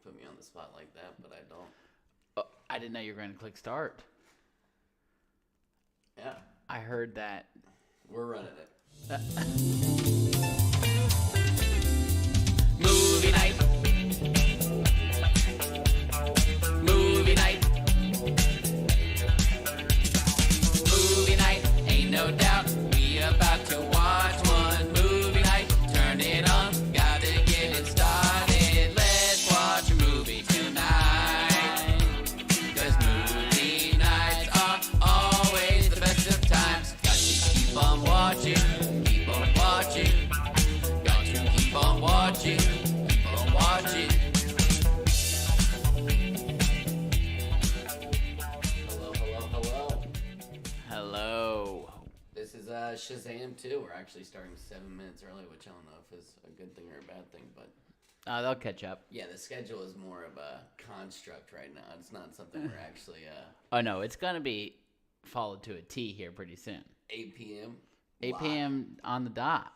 put me on the spot like that, but I don't. Oh, I didn't know you were going to click start. Yeah. I heard that. We're running it. Movie night. Movie night. Movie night. Ain't no doubt we about to watch one. Movie night. Turn it on. Gotta get it started. Let's watch a movie tonight. 'Cause movie nights are always the best of times. Got to keep on watching. Keep on watching. Got to keep on watching. Keep on watching. Hello. Hello. This is Shazam 2. We're actually starting 7 minutes early, which I don't know if is a good thing or a bad thing, but They'll catch up. yeah, the schedule is more of a construct right now. It's not something we're actually Oh, no, it's going to be followed to a T here pretty soon. 8 p.m. 8 p.m. on the dot.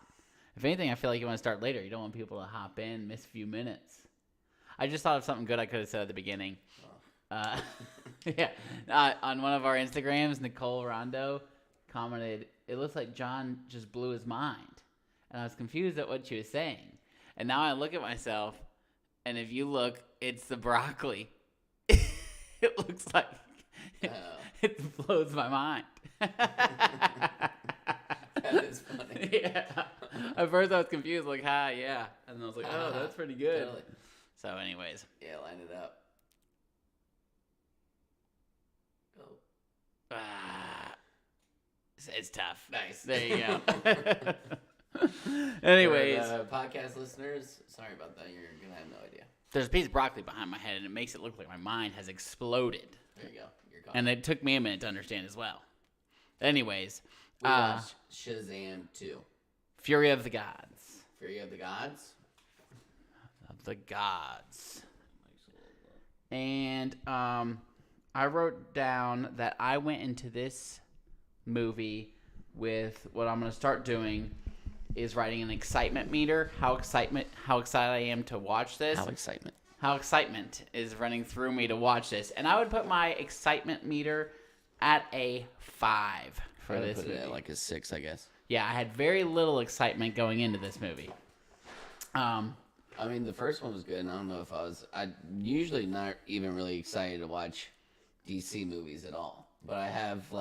If anything, I feel like you want to start later. You don't want people to hop in, miss a few minutes. I just thought of something good I could have said at the beginning. Yeah. On one of our Instagrams, Nicole Rondo commented, "It looks like John just blew his mind." And I was confused at what she was saying. And now I look at myself, and if you look, it's the broccoli. It looks like it blows my mind. That is funny. Yeah. At first I was confused, like, yeah. And then I was like, oh, that's pretty good. Totally. So anyways. Yeah, line it up. Go. It's tough. Nice. There you go. Anyways. For the podcast listeners, sorry about that. You're going to have no idea. There's a piece of broccoli behind my head, and it makes it look like my mind has exploded. There you go. You're gone. And it took me a minute to understand as well. Anyways. We watched Shazam 2. Fury of the Gods. Fury of the Gods. Of the Gods. And I wrote down that I went into this movie with what I'm going to start doing is writing an excitement meter. How excited I am to watch this. How excitement is running through me to watch this. And I would put my excitement meter at a 5 for this movie. Put it at like a 6, I guess. Yeah, I had very little excitement going into this movie. I mean, the first one was good, and I don't know if I'm usually not even really excited to watch DC movies at all. But I have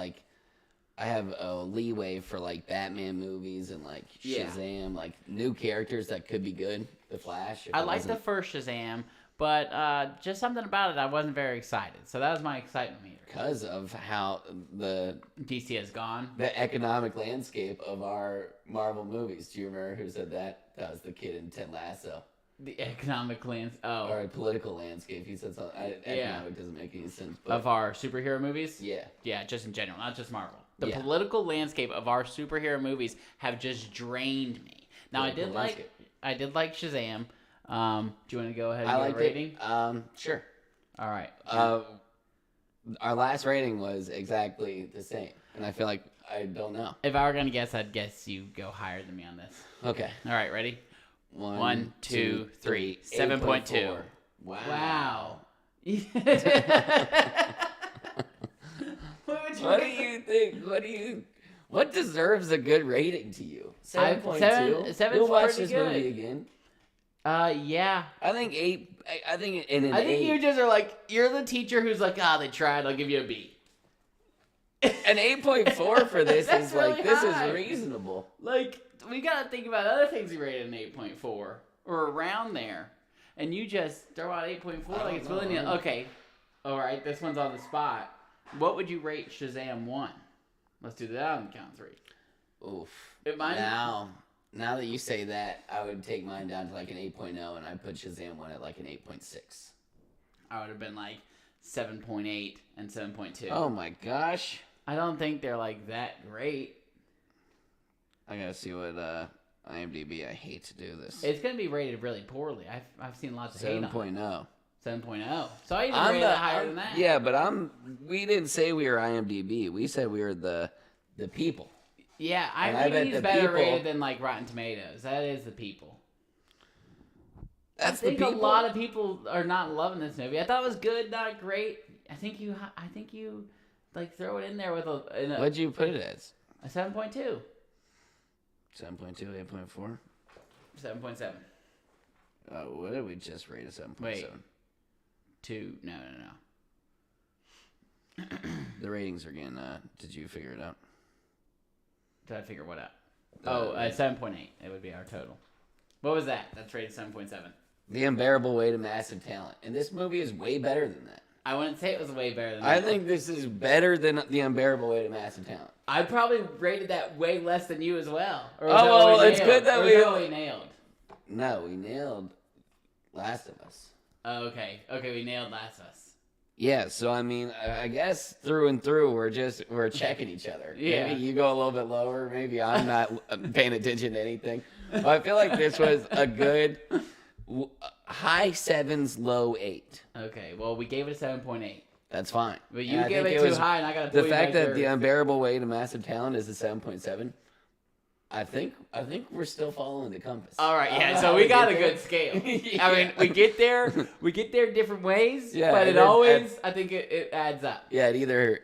a leeway for, like, Batman movies and, like, Shazam, like, new characters that could be good. The Flash. I liked the first Shazam, but just something about it, I wasn't very excited. So that was my excitement meter. Because of how the DC has gone. The economic landscape of our Marvel movies. Do you remember who said that? That was the kid in Ted Lasso. The economic landscape. Oh. Or a political landscape. He said something. Economic doesn't make any sense. But of our superhero movies? Yeah. Yeah, just in general, not just Marvel. The political landscape of our superhero movies have just drained me. Now, I did like Shazam. Do you want to go ahead and give a rating? Sure. All right. Our last rating was exactly the same. And I feel like I don't know. If I were going to guess, I'd guess you go higher than me on this. Okay. All right, ready? 1, 2, 3. 7.2. Wow. What do you think? What deserves a good rating to you? 7.2? 7's You'll watch pretty this good. movie again? Yeah. I think 8. I think in an 8. I think you just are like, you're the teacher who's like, they tried, I'll give you a B. An 8.4 for this is really like, this high. is reasonable. Like, we gotta think about other things we rated an 8.4 or around there. And you just throw out 8.4 like it's really neat. Okay. Alright, this one's on the spot. What would you rate Shazam 1? Let's do that on the count of 3. Oof. Now that you say that, I would take mine down to like an 8.0 and I'd put Shazam 1 at like an 8.6. I would have been like 7.8 and 7.2. Oh my gosh. I don't think they're like that great. I gotta see what IMDb. I hate to do this. It's gonna be rated really poorly. I've seen lots of hate on it. 7.0. 7.0. So I even rated it higher than that. Yeah, but we didn't say we were IMDb. We said we were the people. Yeah, I bet IMDb is the better people- rated than like Rotten Tomatoes. That is the people. That's I think the a people. lot of people are not loving this movie. I thought it was good, not great. I think you like throw it in there with What'd you put it as? a 7.2. 7.2, 8.4? 7.7. What did we just rate a 7.7? Wait. 2. No. The ratings are getting. Did you figure it out? Did I figure what out? 7.8. It would be our total. What was that? That's rated 7.7. The Unbearable Weight of Massive Talent, and this movie is way better than that. I wouldn't say it was way better than I that. think this is better than The Unbearable Weight of Massive Talent. I probably rated that way less than you as well. Or was Oh, that what well, we it's nailed? good that Or was we- that what we nailed. No, we nailed Last of Us. Oh, okay, we nailed Last of Us. Yeah, so I mean, I guess through and through, we're checking each other. Yeah. Maybe you go a little bit lower. Maybe I'm not paying attention to anything. But I feel like this was a good high 7s, low 8. Okay, well, we gave it a 7.8. That's fine. But you And I gave think it too was- high, and I got to pull The you fact back that The there. Unbearable Weight of Massive Talent is a 7.7. I think we're still following the compass. All right, I don't yeah. know So how we got a get there. good scale. Yeah. I mean, we get there different ways, Yeah, but and it then always, I think it adds up. Yeah, it either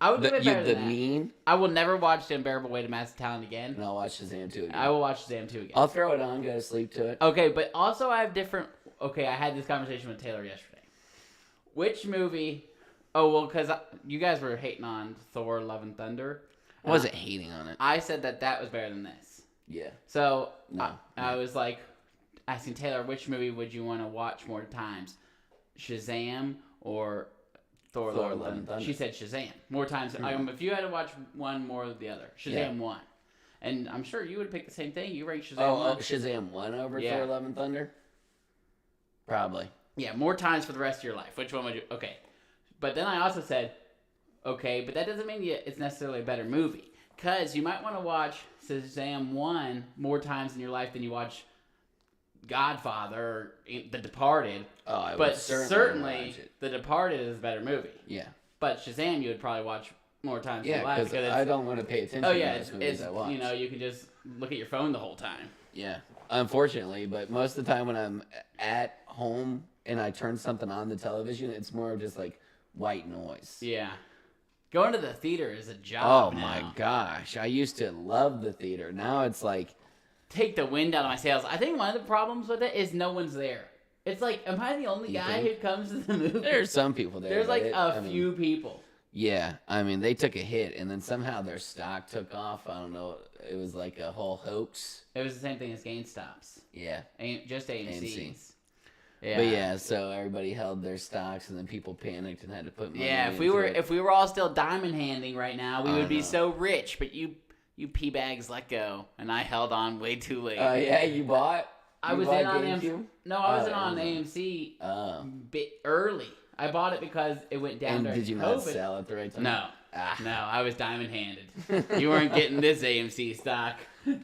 I would give it better the than that. mean, I will never watch The Unbearable Weight of Massive Talent again. and I'll watch Shazam 2 again. I will watch Shazam 2 again. I'll throw it on, go to sleep to it. Okay, but also I have different. Okay, I had this conversation with Taylor yesterday. Which movie? Oh well, because you guys were hating on Thor: Love and Thunder. I wasn't hating on it. I said that was better than this. Yeah. So No. I was like asking Taylor, which movie would you want to watch more times, Shazam or Thor: Love and Thunder? She said Shazam more times. Mm-hmm. If you had to watch one more than the other, Shazam won. And I'm sure you would pick the same thing. You rank Shazam one. Shazam 1 over Yeah. Thor: Love and Thunder? Probably. Yeah, more times for the rest of your life. Which one would you? Okay, but then I also said, okay, but that doesn't mean it's necessarily a better movie, because you might want to watch Shazam 1 more times in your life than you watch Godfather or The Departed. Oh, I But would certainly watch it. The Departed is a better movie. Yeah. But Shazam you would probably watch more times in Yeah, your life. because I don't want to pay attention Oh to yeah, those movies I watch. you can just look at your phone the whole time. Yeah, unfortunately, but most of the time when I'm at home and I turn something on the television, it's more of just like white noise. Yeah. Going to the theater is a job Oh now. my gosh, I used to love the theater. Now it's like, Take the wind out of my sails. I think one of the problems with it is no one's there. It's like, am I the only You guy think? who comes to the movie? there's some people there. There's but like I mean, few people. Yeah, I mean, they took a hit and then somehow their stock took off. I don't know. It was like a whole hoax. It was the same thing as GameStop's. Yeah. Just AMC's. AMC. Yeah. But yeah, so everybody held their stocks and then people panicked and had to put money Yeah, into it. if we were all still diamond handing right now, we I would be know. so rich. But you pee bags let go, and I held on way too late. Yeah, you bought? I You was bought in on GameCube? AMC. No, I was Oh, in on Amazon. AMC Oh. bit early. I bought it because it went down And during did you COVID. not sell at the right time? No. Ah. No, I was diamond handed. You weren't getting this AMC stock.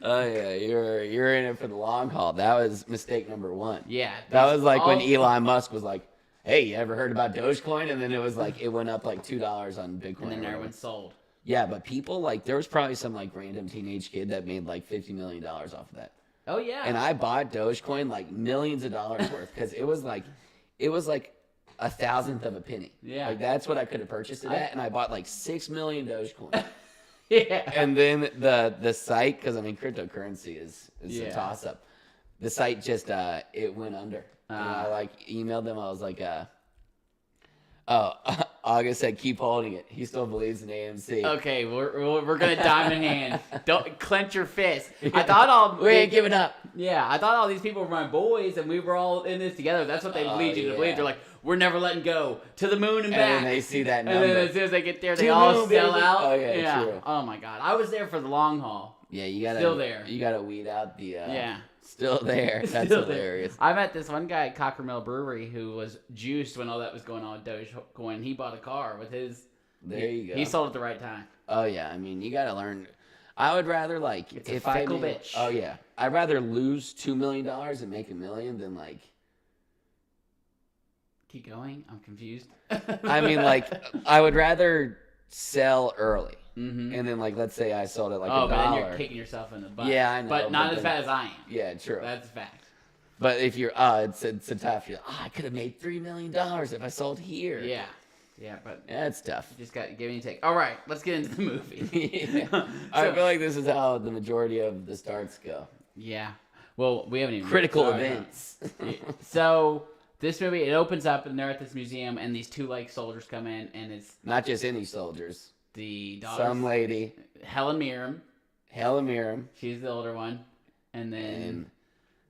Oh yeah, you're in it for the long haul. That was mistake number one. Yeah. That was like when all- Elon Musk was like, "Hey, you ever heard about Dogecoin?" And then it was like it went up like $2 on Bitcoin. And then or whatever. everyone sold. Yeah, but people like there was probably some like random teenage kid that made like $50 million off of that. Oh yeah. And I bought Dogecoin like millions of dollars worth because it was like a thousandth of a penny. Yeah. Like that's what I could have purchased it at, and I bought like 6 million Dogecoin. yeah. And then the site, because I mean cryptocurrency is Yeah. a toss up. The site just it went under. And I like emailed them. I was like, August said keep holding it. He still believes in AMC. Okay, we're gonna diamond hand. Don't clench your fist. I thought all We ain't giving up. Yeah, I thought all these people were my boys, and we were all in this together. That's what they lead you to believe. yeah. They're like, we're never letting go to the moon and And back. then they see that And number. then as soon as they get there, they To the all moon, sell baby. out. Oh, yeah, true. Oh my god, I was there for the long haul. Yeah, you gotta Still there. You gotta weed out the. Yeah. Still there. That's Still there. hilarious. I met this one guy at Cockermill Brewery who was juiced when all that was going on with Dogecoin. He bought a car with his. There you go. He sold at the right time. Oh yeah, I mean you gotta learn. I would rather like It's a if I fickle made- bitch. Oh yeah, I'd rather lose $2 million and make $1 million than like. Keep going. I'm confused. I mean, like I would rather sell early, Mm-hmm. and then like let's say I sold it like Oh, $1. but then you're kicking yourself in the butt. Yeah, I know, But not but as then- bad as I am. Yeah, true. That's a fact. But if you're, it's a tough. You're, I could have made $3 million if I sold here. Yeah. Yeah, but Yeah, it's tough. you just got to give me a take. All right, let's get into the movie. Yeah. I feel like this is how the majority of the starts go. Yeah. Well, we haven't even Critical started. events. So this movie, it opens up and they're at this museum, and these two like soldiers come in, and it's Not just any soldiers. the daughter, Some lady, Helen Mirren. Helen Mirren, She's the older one, and then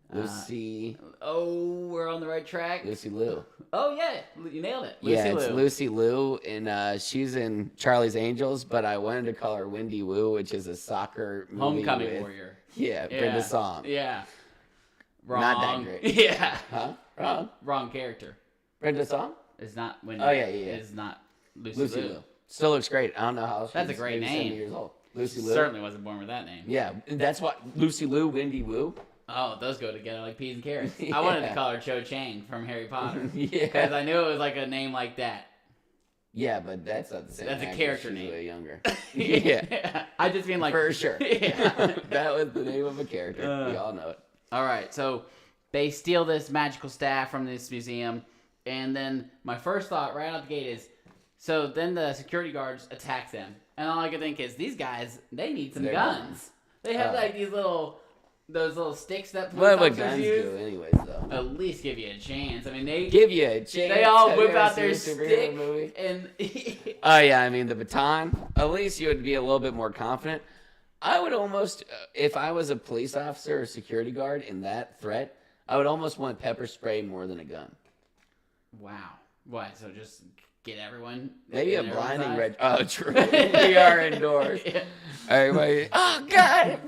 and Lucy. we're on the right track. Lucy Liu. Oh yeah, you nailed it. Yeah, Lucy it's Liu. Lucy Liu, and she's in Charlie's Angels, but I wanted to call her Wendy Wu, which is a soccer movie Homecoming with, Warrior. Yeah, Brenda Song. Yeah. Wrong. Not that great. Yeah. Huh? Wrong. Wrong character. Brenda Song? It's not Wendy. Oh, yeah. It's not Lucy, Lucy Liu. Liu. Still looks great. I don't know how. That's a she's great maybe name. 70 years old. Lucy Liu. Certainly wasn't born with that name. Yeah, and that's what Lucy Liu, Wendy Wu. Oh, those go together like peas and carrots. Yeah. I wanted to call her Cho Chang from Harry Potter. Yeah. Because I knew it was like a name like that. Yeah, but that's not the same. That's a actress. character She's name. way younger. Yeah, I just mean like. for sure. Yeah. That was the name of a character. We all know it. All right, so they steal this magical staff from this museum, and then my first thought right out the gate is, so then the security guards attack them, and all I could think is, these guys, they need some They're guns. They have like those little sticks that police What would officers guns use. do, anyways? Though At least give you a chance. I mean, they give you a chance. they all Have you whip ever out their seen a superhero stick, movie? and Oh yeah, I mean the baton. At least you would be a little bit more confident. I would almost, if I was a police officer or security guard in that threat, I would almost want pepper spray more than a gun. wow, what? So just get everyone. Maybe a in everyone's blinding eyes? red. Oh, true. We are indoors. Yeah. Everybody. Oh God.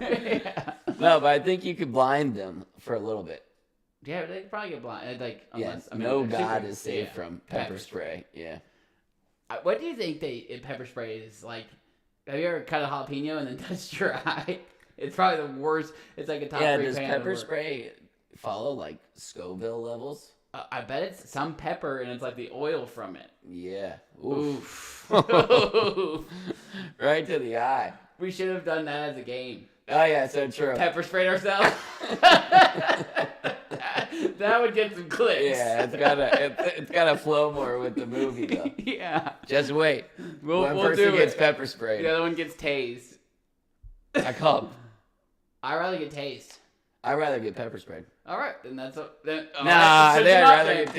Yeah. No, but I think you could blind them for a little bit. Yeah, they could probably get blind. Like, Yeah. unless, I mean, No they're God super- is safe yeah, from pepper spray. Yeah. What do you think pepper spray is like? Have you ever cut a jalapeno and then touched your eye? It's probably the worst. It's like a top Yeah. 3 Does pan of pepper work. spray follow like Scoville levels? I bet it's some pepper and it's like the oil from it. Yeah. Oof. Right to the eye. We should have done that as a game. Oh yeah, so true. Pepper sprayed ourselves. That would get some clicks. Yeah, it's gotta flow more with the movie though. Yeah. Just wait. One We'll person do gets it. pepper sprayed. The other one gets tased. I call. I'd rather get tased. I'd rather get pepper sprayed. All right, then that's a. Then, all Nah, right, I'd switch it up rather then. get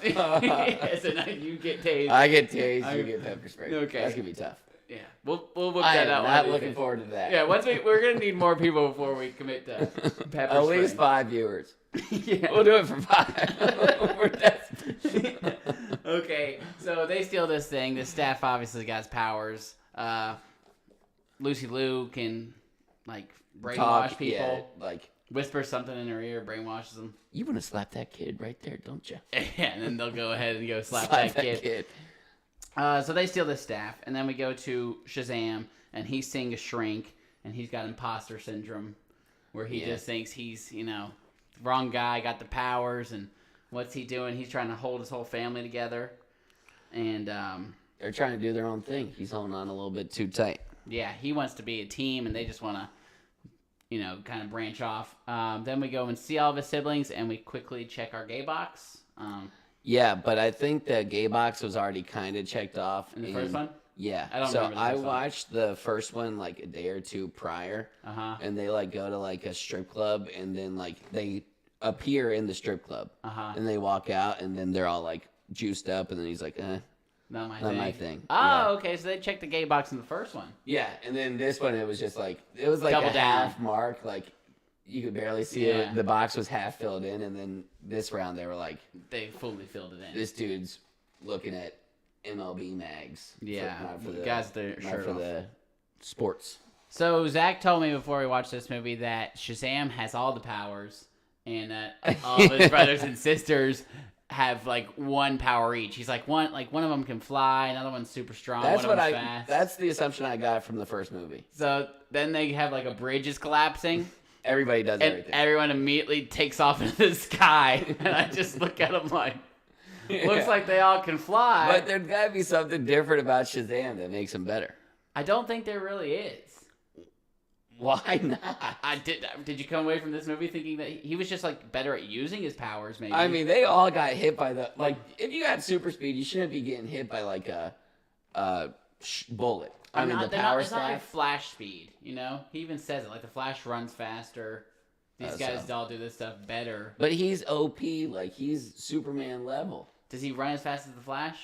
tased. So now you get tased. I get tased. You get pepper sprayed. Okay. That's gonna be tough. Yeah, we'll whip I that am out. one not of these looking days. forward to that. Yeah, we're gonna need more people before we commit to pepper At spray. least 5 viewers. Yeah. We'll do it for 5. We're desperate. Okay, so they steal this thing. The staff obviously got powers. Lucy Liu can like brainwash people. Yeah, like Whisper something in her ear, brainwashes them. you want to slap that kid right there, don't you? Yeah, and then they'll go ahead and go slap that kid. So they steal the staff, and then we go to Shazam, and he's seeing a shrink, and he's got imposter syndrome, where he just thinks he's, wrong guy, got the powers, and what's he doing? He's trying to hold his whole family together, and They're trying to do their own thing. He's holding on a little bit too tight. yeah, he wants to be a team, and they just want to, kind of branch off. Then we go and see all of his siblings, and we quickly check our gay box. Yeah, but I think the gay box was already kind of checked off. In the first one? Yeah. I don't so remember the I first one. watched the first one like a day or two prior. Uh-huh. And they like go to like a strip club and then like they appear in the strip club. Uh-huh. And they walk out and then they're all like juiced up and then he's like, Not my not thing. my thing. Oh, Yeah. okay. So they checked the gay box in the first one. Yeah, and then this one it was just like Double a down. half mark, like you could barely see Yeah. it. The box was half filled in, and then this round they were like, They fully filled it in. this dude's looking at MLB mags. Yeah, not for the guys, their not shirt for off. the sports. So Zach told me before we watched this movie that Shazam has all the powers, and that all of his brothers and sisters have like one power each. He's like one of them can fly, another one's super strong. That's one what of them's fast. That's the assumption I got from the first movie. So then they have like a bridge is collapsing, Everybody does and everything. everyone immediately takes off into the sky, and I just look at them like, looks like they all can fly. But there's got to be something different about Shazam that makes him better. I don't think there really is. Why not? Did you come away from this movie thinking that he was just like better at using his powers? Maybe. I mean, they all got hit by the like. If you got super speed, you shouldn't be getting hit by like a bullet. I mean, the power it's not like staff. Flash speed. You know, he even says it. Like the Flash runs faster. These guys all do this stuff better. But he's OP. Like he's Superman level. Does he run as fast as the Flash?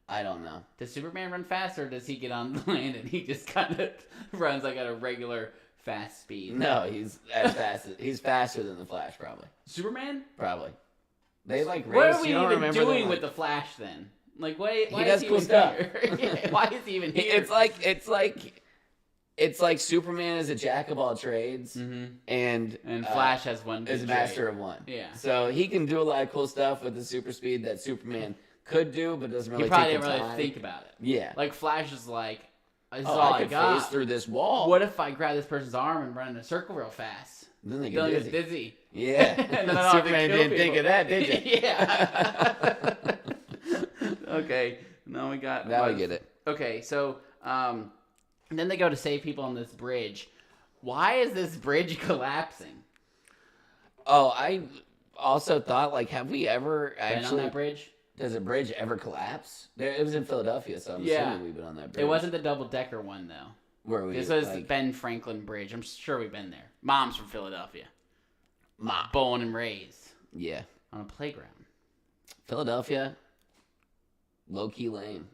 I don't know. Does Superman run faster, or does he get on the land and he just kind of runs like at a regular fast speed? No, he's as fast. He's faster than the Flash, probably. Superman? Probably. They like race. What are we you don't even remember doing them, with the Flash then? Like, why he does is he cool even stuff. here? Why is he even here? It's like Superman is a jack of all trades, and Flash has one. Is a master of one. Yeah. So he can do a lot of cool stuff with the super speed that Superman could do, but doesn't really. He probably take didn't the really time. think about it. Yeah. Like Flash is like, this is Oh, all I I could got. phase through this wall. What if I grab this person's arm and run in a circle real fast? Then they They'll get get dizzy. dizzy. Yeah. And then I don't have to Superman kill didn't think people. of that, did you? Yeah. Okay. Now we got. Now we get it. Okay, so then they go to save people on this bridge. Why is this bridge collapsing? Oh, I also thought, like, have we ever Been actually? on that bridge? Does a bridge ever collapse? It was in Philadelphia, so I'm assuming we've been on that bridge. It wasn't the double decker one though. Where we? This was like, Ben Franklin Bridge. I'm sure we've been there. Mom's from Philadelphia. Mom. Born and raised Yeah. on a playground. Philadelphia. Low key lame.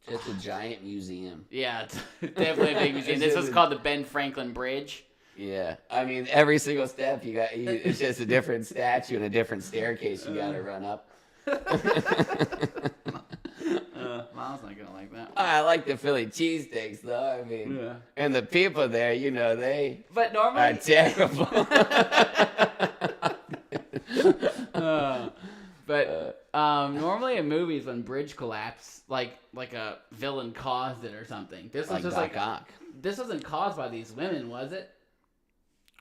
Just a giant museum. Yeah, it's definitely a big museum. This was called the Ben Franklin Bridge. Yeah, I mean every single step it's just a different statue and a different staircase you got to run up. Mom's not gonna like that. I like the Philly cheesesteaks though. I mean, Yeah. and the people there, you know, they But are normally, terrible. normally in movies when bridge collapse, like a villain caused it or something. This was like just Doc Ock. this wasn't caused by these women, was it?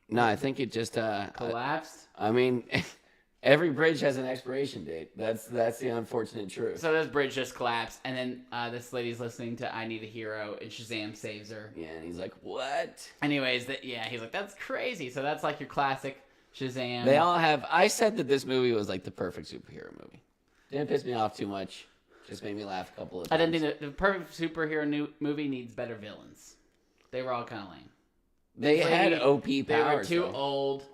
No, I think it just Collapsed. I mean, every bridge has an expiration date. That's the unfortunate truth. So this bridge just collapsed, and then this lady's listening to "I Need a Hero," and Shazam saves her. Yeah, and he's like, "What?" Anyways, he's like, "That's crazy." So that's like your classic Shazam. They all have. I said that this movie was like the perfect superhero movie. Didn't piss me off too much. Just made me laugh a couple of times. I didn't think the perfect superhero movie needs better villains. They were all kind of lame. They had OP powers. They were too though. old.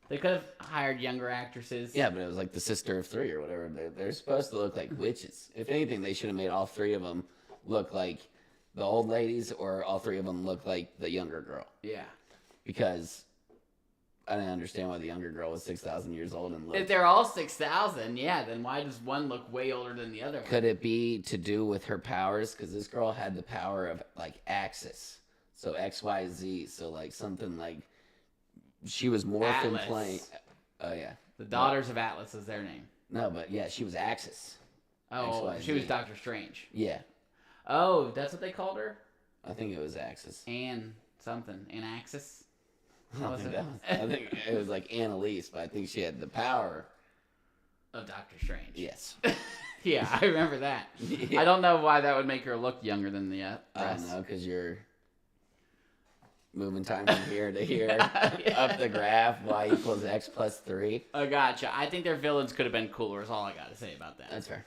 They could have hired younger actresses. Yeah, but it was like the sister of three or whatever. They're supposed to look like witches. If anything, they should have made all three of them look like the old ladies, or all three of them look like the younger girl. Yeah. Because I didn't understand why the younger girl was 6,000 years old and If looked. they're all 6,000, yeah, then why does one look way older than the other one? Could it be to do with her powers? Because this girl had the power of like axis. So XYZ. So like something like she was morphin Atlas. playing. Oh yeah. The Daughters of Atlas is their name. No, but yeah, she was Axis. Oh, XYZ. she was Doctor Strange. Yeah, Oh, that's what they called her? I think it was Axis. Anne something. Anne Axis? I don't think that was, I think it was like Annalise, but I think she had the power. Of Doctor Strange. Yes. Yeah, I remember that. Yeah. I don't know why that would make her look younger than the rest. I don't know, because you're moving time from here to here Yeah. up the graph. Y equals X plus 3. I gotcha. I think their villains could have been cooler is all I got to say about that. That's fair.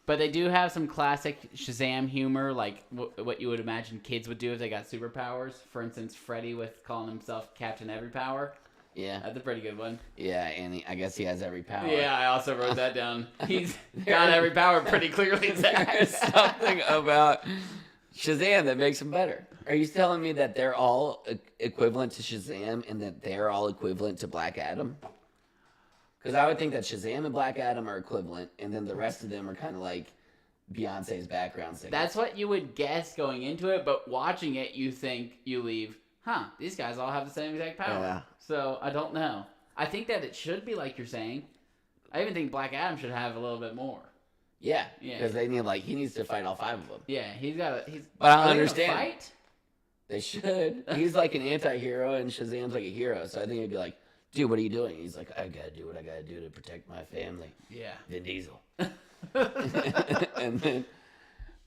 But they do have some classic Shazam humor, like what you would imagine kids would do if they got superpowers. For instance, Freddy with calling himself Captain Every Power. Yeah. That's a pretty good one. Yeah, and I guess he has every power. Yeah, I also wrote that down. He's got every power pretty clearly, Zach. There's something about Shazam that makes him better. Are you telling me that they're all equivalent to Shazam and that they're all equivalent to Black Adam? Because I would think that Shazam and Black Adam are equivalent, and then the rest of them are kind of like Beyonce's background singers. That's what you would guess going into it, but watching it, you think you leave, these guys all have the same exact power. Yeah. So I don't know. I think that it should be like you're saying. I even think Black Adam should have a little bit more. Yeah, Yeah. because they need he needs to fight all 5 of them. Yeah, he's got. He's. But I don't are they gonna understand. Fight? They should. He's like an anti-hero, and Shazam's like a hero. So I think it'd be like, dude, what are you doing? He's like, I gotta do what I gotta do to protect my family. Yeah. Vin Diesel. And then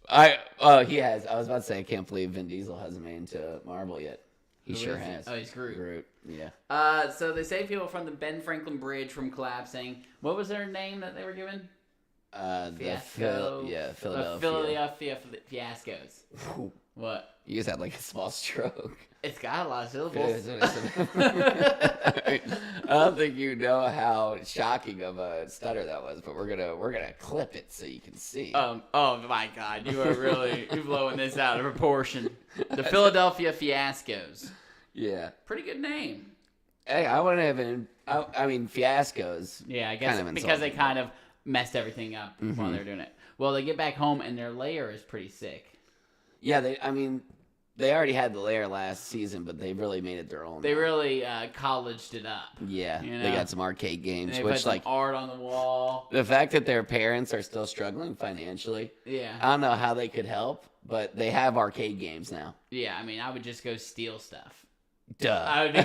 I was about to say, I can't believe Vin Diesel hasn't made it into Marvel yet. He Who sure is he? has. Oh, he's Groot. Groot, yeah. So they save people from the Ben Franklin Bridge from collapsing. What was their name that they were given? Philadelphia. Philadelphia Fiascos. What? You just had like a small stroke. It's got a lot of syllables. I don't think you know how shocking of a stutter that was, but we're gonna clip it so you can see. Oh my God, you are really blowing this out of proportion. The Philadelphia Fiascos. Yeah. Pretty good name. Hey, I wouldn't have I mean, fiascos. Yeah, I guess because they kind of messed everything up while they were doing it. Well, they get back home and their lair is pretty sick. Yeah, they already had the lair last season, but they really made it their own. They really colleged it up. Yeah, you know? They got some arcade games, and they which put some like art on the wall. The fact that their parents are still struggling financially. Yeah. I don't know how they could help, but they have arcade games now. Yeah, I mean, I would just go steal stuff. Duh. I would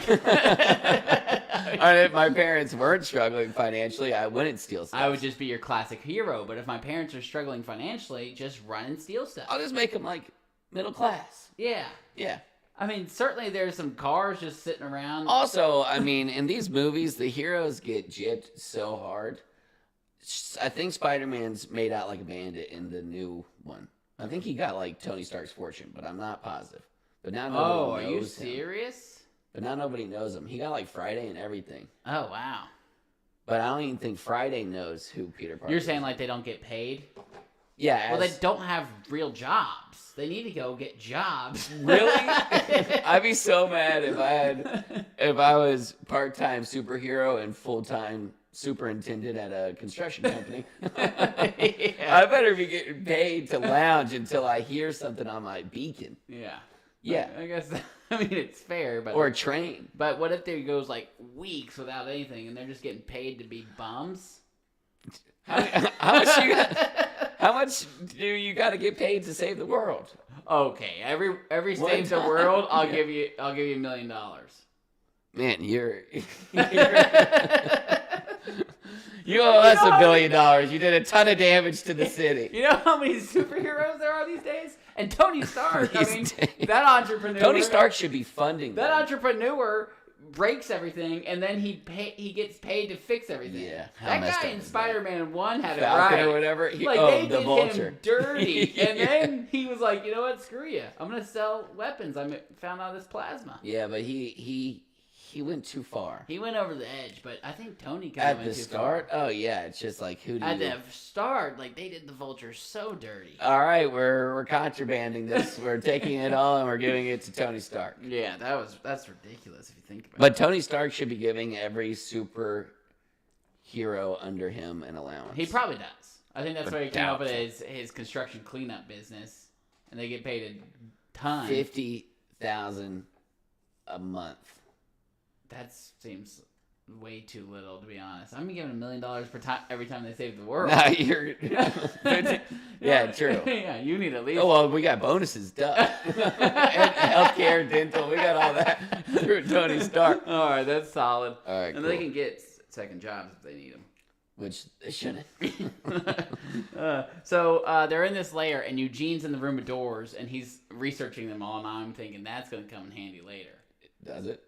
if my parents weren't struggling financially, I wouldn't steal stuff. I would just be your classic hero, but if my parents are struggling financially, just run and steal stuff. I'll just make them like middle class. Yeah. Yeah. I mean, certainly there's some cars just sitting around. Also, I mean, in these movies, the heroes get gypped so hard. I think Spider-Man's made out like a bandit in the new one. I think he got like Tony Stark's fortune, but I'm not positive. But now nobody knows are you him. serious? But now nobody knows him. He got like Friday and everything. Oh, wow. But I don't even think Friday knows who Peter Parker is. You're saying like they don't get paid? Yeah. Well, they don't have real jobs. They need to go get jobs. Really? I'd be so mad if I was part-time superhero and full-time superintendent at a construction company. Yeah. I better be getting paid to lounge until I hear something on my beacon. Yeah. Yeah. I guess, I mean, it's fair, but... Or a train. But what if there goes, like, weeks without anything, and they're just getting paid to be bums? How much do you got to get paid to save the world? Okay, every save the world, I'll give you $1 million. Man, you owe us $1 billion. You did a ton of damage to the city. You know how many superheroes there are these days? And Tony Stark, I mean, that entrepreneur. Tony Stark should be funding that them. entrepreneur breaks everything, and then he gets paid to fix everything. Yeah, that guy in Spider-Man 1 had Falcon it right. or whatever. They the did Vulture. him dirty, and then he was like, you know what? Screw you. I'm gonna sell weapons. I found out this plasma. Yeah, but he went too far. He went over the edge, but I think Tony kind of went too far. At the start? Oh, yeah. It's just like, who do At you... the start, like, they did the Vulture so dirty. All right, we're contrabanding this. We're taking it all and we're giving it to Tony Stark. Yeah, that's ridiculous if you think about it. But Tony Stark should be giving every super hero under him an allowance. He probably does. I think that's where he came up with his construction cleanup business, and they get paid a ton. $50,000 a month. That seems way too little, to be honest. I'm giving $1 million per time every time they save the world. Nah, you're... yeah, true. Yeah, you need at least... Oh, well, we got bonuses, duh. And healthcare, dental, we got all that through Tony Stark. All right, that's solid. All right, and cool. they can get second jobs if they need them. Which they shouldn't. So they're in this lair, and Eugene's in the room of doors, and he's researching them all, and I'm thinking that's going to come in handy later. Does it?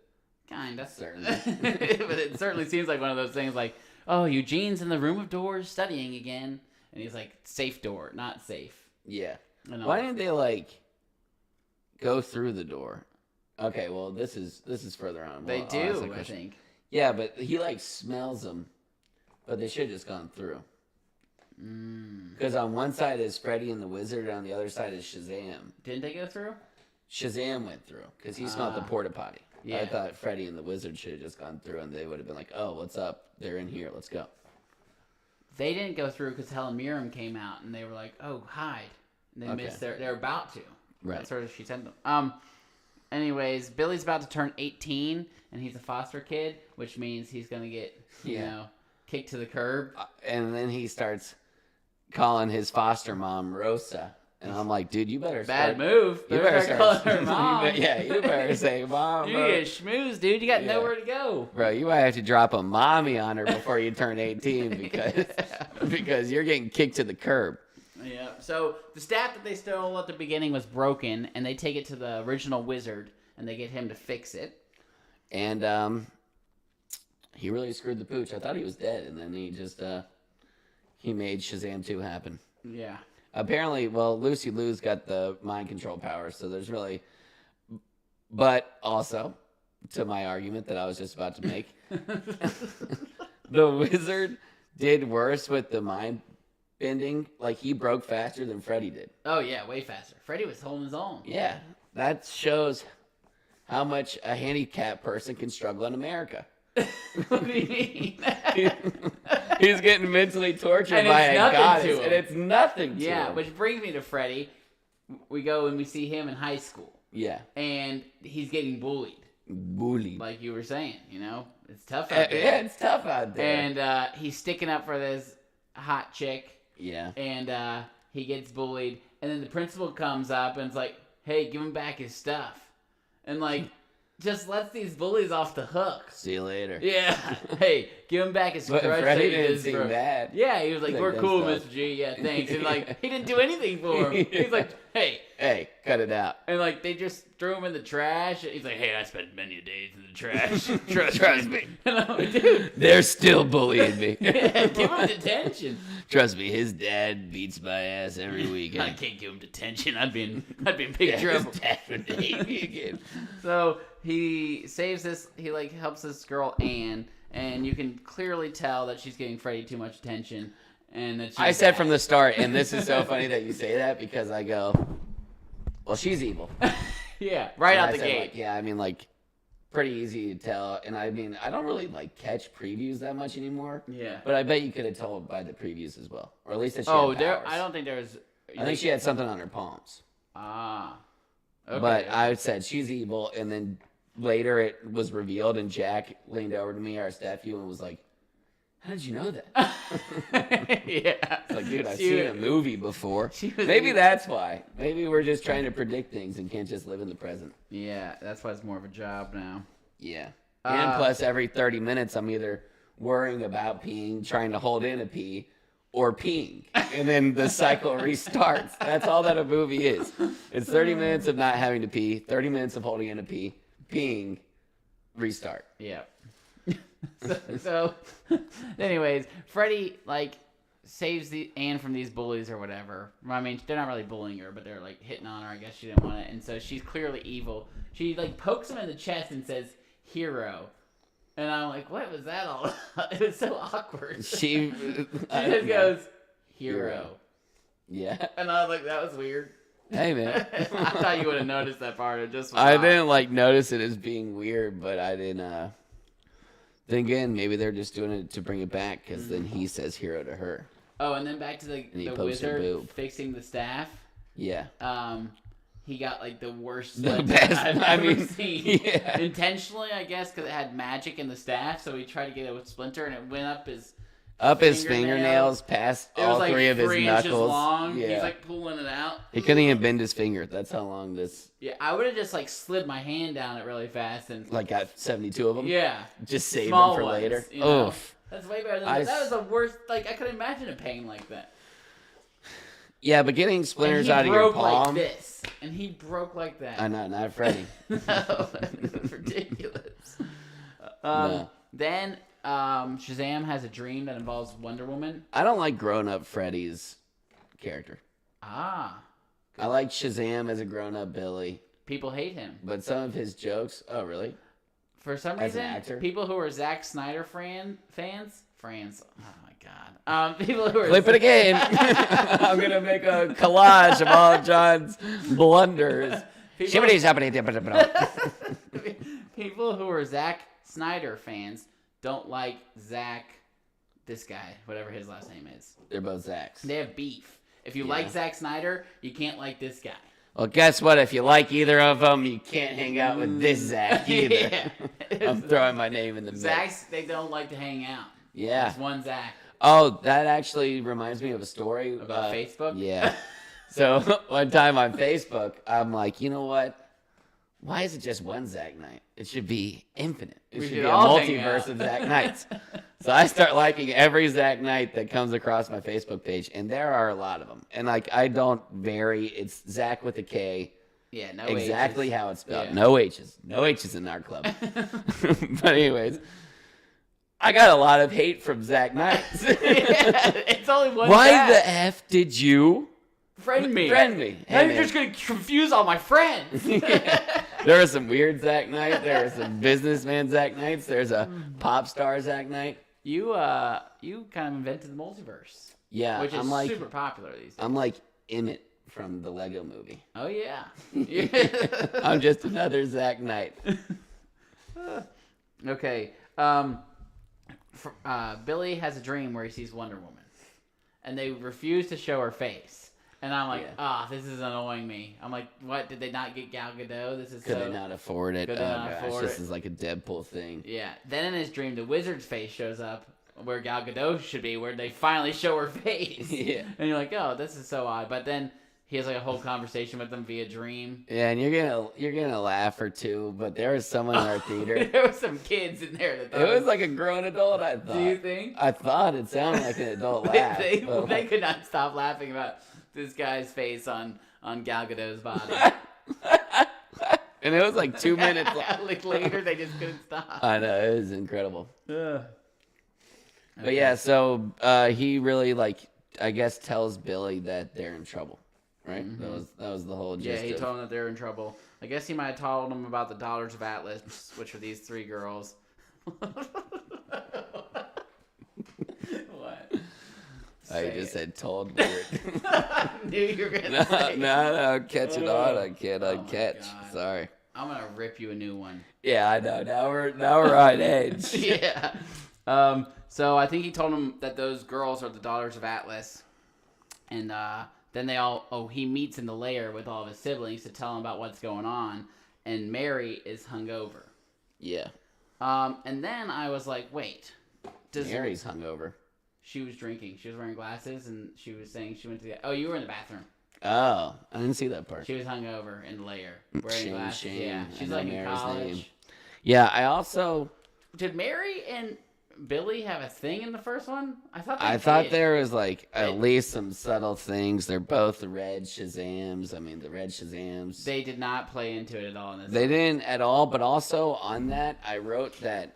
Kind of. Certainly. But it certainly seems like one of those things like, oh, Eugene's in the room of doors studying again. And he's like, safe door, not safe. Yeah. Why didn't they, like, go through the door? Okay, well, this is further on. They I'll do, I think. Yeah, but he, like, smells them. But they should have just gone through. Because on one side is Freddy and the Wizard, and on the other side is Shazam. Didn't they go through? Shazam went through, because he smelled the porta potty. Yeah. I thought Freddy and the Wizard should have just gone through, and they would have been like, oh, what's up? They're in here. Let's go. They didn't go through because Helen Mirren came out, and they were like, oh, hide. And they missed they're about to. Right. That's sort of she sent them. Anyways, Billy's about to turn 18, and he's a foster kid, which means he's going to get, you know, kicked to the curb. And then he starts calling his foster mom Rosa. And I'm like, dude, you better Bad move. You better start calling her mom. You better say mom. You get schmooze, dude. You got nowhere to go. Bro, you might have to drop a mommy on her before you turn 18 because you're getting kicked to the curb. Yeah. So the staff that they stole at the beginning was broken, and they take it to the original wizard, and they get him to fix it. And he really screwed the pooch. I thought he was dead, and then he just he made Shazam 2 happen. Yeah. Apparently, well, Lucy Liu's got the mind control power, so there's really... But also, to my argument that I was just about to make, the wizard did worse with the mind bending. Like, he broke faster than Freddy did. Oh, yeah, way faster. Freddy was holding his own. Yeah, that shows how much a handicapped person can struggle in America. What do you mean? He's getting mentally tortured And by it's a nothing goddess, to him. and it's nothing to Yeah, him. which brings me to Freddy. We go and we see him in high school. Yeah. And he's getting bullied. Bullied. Like you were saying, you know? It's tough out there. Yeah, it's tough out there. And he's sticking up for this hot chick. Yeah. And he gets bullied. And then the principal comes up and is like, hey, give him back his stuff. And like, just lets these bullies off the hook. See you later. Yeah. Hey, give him back his But crush. Freddie that he didn't is seem for- bad. Yeah, he was like, we're Like, cool, that's Mr. G. Yeah, thanks. And like, he didn't do anything for him. He's like, hey. Hey, cut it out. And like, they just threw him in the trash. He's like, hey, I spent many days in the trash. Trust me. And I'm like, dude. They're still bullying me. Yeah, give him detention. Trust me, his dad beats my ass every I weekend. can't give him detention. I'd be in big trouble. His dad would hate me again. So he saves this. He like helps this girl Anne, and you can clearly tell that she's giving Freddy too much attention. And that she's I said bad. from the start, and this is so funny that you say that because I go, well, she's evil. Yeah, right And out I the said, gate. like, yeah, I mean, like, pretty easy to tell. And I mean, I don't really like catch previews that much anymore. Yeah. But I bet you could have told by the previews as well, or at least that she Oh, had there. powers. I don't think there's. I think she had something on her palms. Ah. Okay. But I said she's evil, and then later it was revealed, and Jack leaned over to me, our nephew, and was like, "How did you know that?" Yeah. It's like, dude, I've She- seen a movie before. she was Maybe evil. that's why. Maybe we're just trying to predict things and can't just live in the present. Yeah, that's why it's more of a job now. Yeah. And Uh, plus, every 30 minutes, I'm either worrying about peeing, trying to hold in a pee, or peeing. And then the cycle restarts. That's all that a movie is. It's 30 minutes of not having to pee, 30 minutes of holding in a pee, peeing, restart. Yeah. so, anyways, Freddy like saves Anne from these bullies or whatever. I mean, they're not really bullying her, but they're like hitting on her. I guess she didn't want it, and so she's clearly evil. She like pokes him in the chest and says "hero," and I'm like, "What was that all about?" It was so awkward. She just goes "hero," Yeah. and I was like, "That was weird." Hey, man. I thought you would have noticed that part. It just was I odd. didn't like notice it as being weird, but I didn't. Then again, maybe they're just doing it to bring it back because then he says hero to her. Oh, and then back to he the pokes her wizard boob. fixing the staff. Yeah. He got like the worst The splinter best. I've I ever mean, seen. yeah. Intentionally, I guess, because it had magic in the staff. So he tried to get it with splinter, and it went up his Fingernails, past It was all like 3 of his 3 inches knuckles. long. Yeah. He's like pulling it out. He couldn't even bend his finger. That's how long this. Yeah, I would have just like slid my hand down it really fast and Like got 72 of them. yeah, Just save small them for ones, later. you know? Oof. That's way better than I that. Was the worst. Like I could imagine a pain like that. Yeah, but getting And splinters he out of your broke like palm. this, and he broke like that. I know, not Freddy. No, it was ridiculous. No. Then Shazam has a dream that involves Wonder Woman. I don't like grown up Freddy's character. Ah, I like Shazam as a grown up Billy, people hate him. but some of his jokes. Oh, really? For some As an reason, actor? people who are Zack Snyder fans. Oh my god. People who are Clip it again. I'm gonna make a collage of all of John's blunders. People- Shibbity shabbity. People who are Zack Snyder fans don't like Zack, this guy, whatever his last name is. They're both Zacks. They have beef. If you Yeah. like Zack Snyder, you can't like this guy. Well, guess what? If you like either of them, you can't hang out with this Zach either. Yeah. I'm throwing my name in the mix. Zacks, they don't like to hang out. Yeah. There's one Zack. Oh, that actually reminds me of a story. About Facebook? Yeah. So one time on Facebook, I'm like, you know what? Why is it just one Zack Knight? It should be infinite. It We should should be a all hang multiverse out. of Zack Knights. So I start liking every Zack Knight that comes across my Facebook page, and there are a lot of them. And like, I don't vary. It's Zack with a K, Yeah, no exactly H's. how it's spelled. Yeah. No H's. No H's in our club. But anyways, I got a lot of hate from Zach Knight. It's only one Why Zach. the F did you Friend me? Now Hey, you're just going to confuse all my friends. There are some weird Zach Knight. There are some businessman Zach Knights. There's a pop star Zach Knight. You kind of invented the multiverse. Yeah, Which is I'm like super popular these days. I'm like Emmett from the Lego Movie. Oh, yeah. I'm just another Zach Knight. Okay. Billy has a dream where he sees Wonder Woman. And they refuse to show her face. And I'm like, this is annoying me. I'm like, what? Did they not get Gal Gadot? Could they not afford it? Could they not afford this it? is like a Deadpool thing. Yeah. Then in his dream, the wizard's face shows up where Gal Gadot should be, where they finally show her face. Yeah. And you're like, oh, this is so odd. But then he has like a whole conversation with them via dream. Yeah, and you're gonna laugh or two, but there was someone in our theater. There were some kids in there that thought It was like a grown adult. I thought. Do you think? I thought it sounded like an adult laugh. They could not stop laughing about this guy's face on Gal Gadot's body. And it was like 2 minutes. Like later, they just couldn't stop. I know, it was incredible. Okay. But yeah, so he really I guess tells Billy that they're in trouble, right? Mm-hmm. That was the whole Yeah, gist. he told him that they're in trouble. I guess he might have told him about the Daughters of Atlas, which are these 3 girls. What? I just said told weird. I knew you were gonna say. No, catch it on. I can't Oh my uncatch. God. Sorry. I'm gonna rip you a new one. Yeah, I know. Now we're on edge. Yeah. So I think he told him that those girls are the Daughters of Atlas, and then he meets in the lair with all of his siblings to tell him about what's going on, and Mary is hungover. Yeah. And then I was like, wait, Mary's hungover. She was drinking. She was wearing glasses, and she was saying she went to the. Oh, you were in the bathroom. Oh, I didn't see that part. She was hungover in the lair, wearing glasses. Shame. Yeah, she's I know like in Mary's college. name. Yeah, I also. Did Mary and Billy have a thing in the first one? I thought there was at least some subtle things. They're both the Red Shazams. I mean, the Red Shazams. They did not play into it at all in this. They didn't at all. But also on that, I wrote that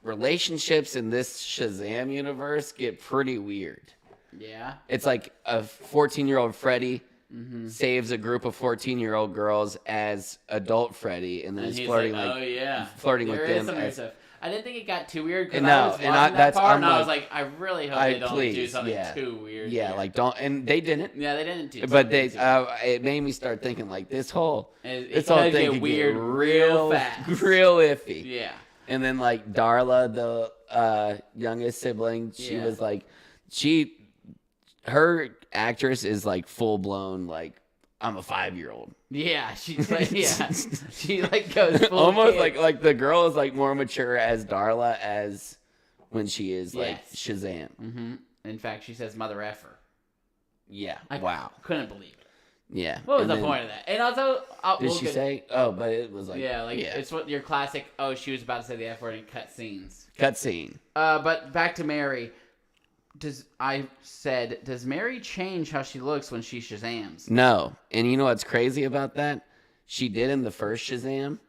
relationships in this Shazam universe get pretty weird. Yeah. It's like a 14-year-old Freddy saves a group of 14-year-old girls as adult Freddy, and then And he's he's flirting like, oh yeah, flirting There with is them some weird as- stuff. I didn't think it got too weird because No, I was watching that part, I'm and I was like, like, I really hope they don't do please, something yeah. too weird. Yeah, here. like don't, and they didn't. Yeah, they didn't do. But they, something too it made me start thinking this whole It whole could thing get could weird get real fast. real iffy. Yeah. And then Darla, the youngest sibling, she Yeah. was her actress is full blown I'm a 5-year-old. Yeah, she's like, yeah, she goes full Almost kid. like the girl is more mature as Darla as when she is Yes. Shazam. Mm-hmm. In fact, she says "mother effer." Yeah. I Wow. couldn't believe it. Yeah. What was And the then- point of that? And also, Did she say? Oh, but it was it's what your classic. Oh, she was about to say the F word in cut scenes. cutscene. But back to Mary. Does Mary change how she looks when she Shazams? No, and you know what's crazy about that? She did in the first Shazam.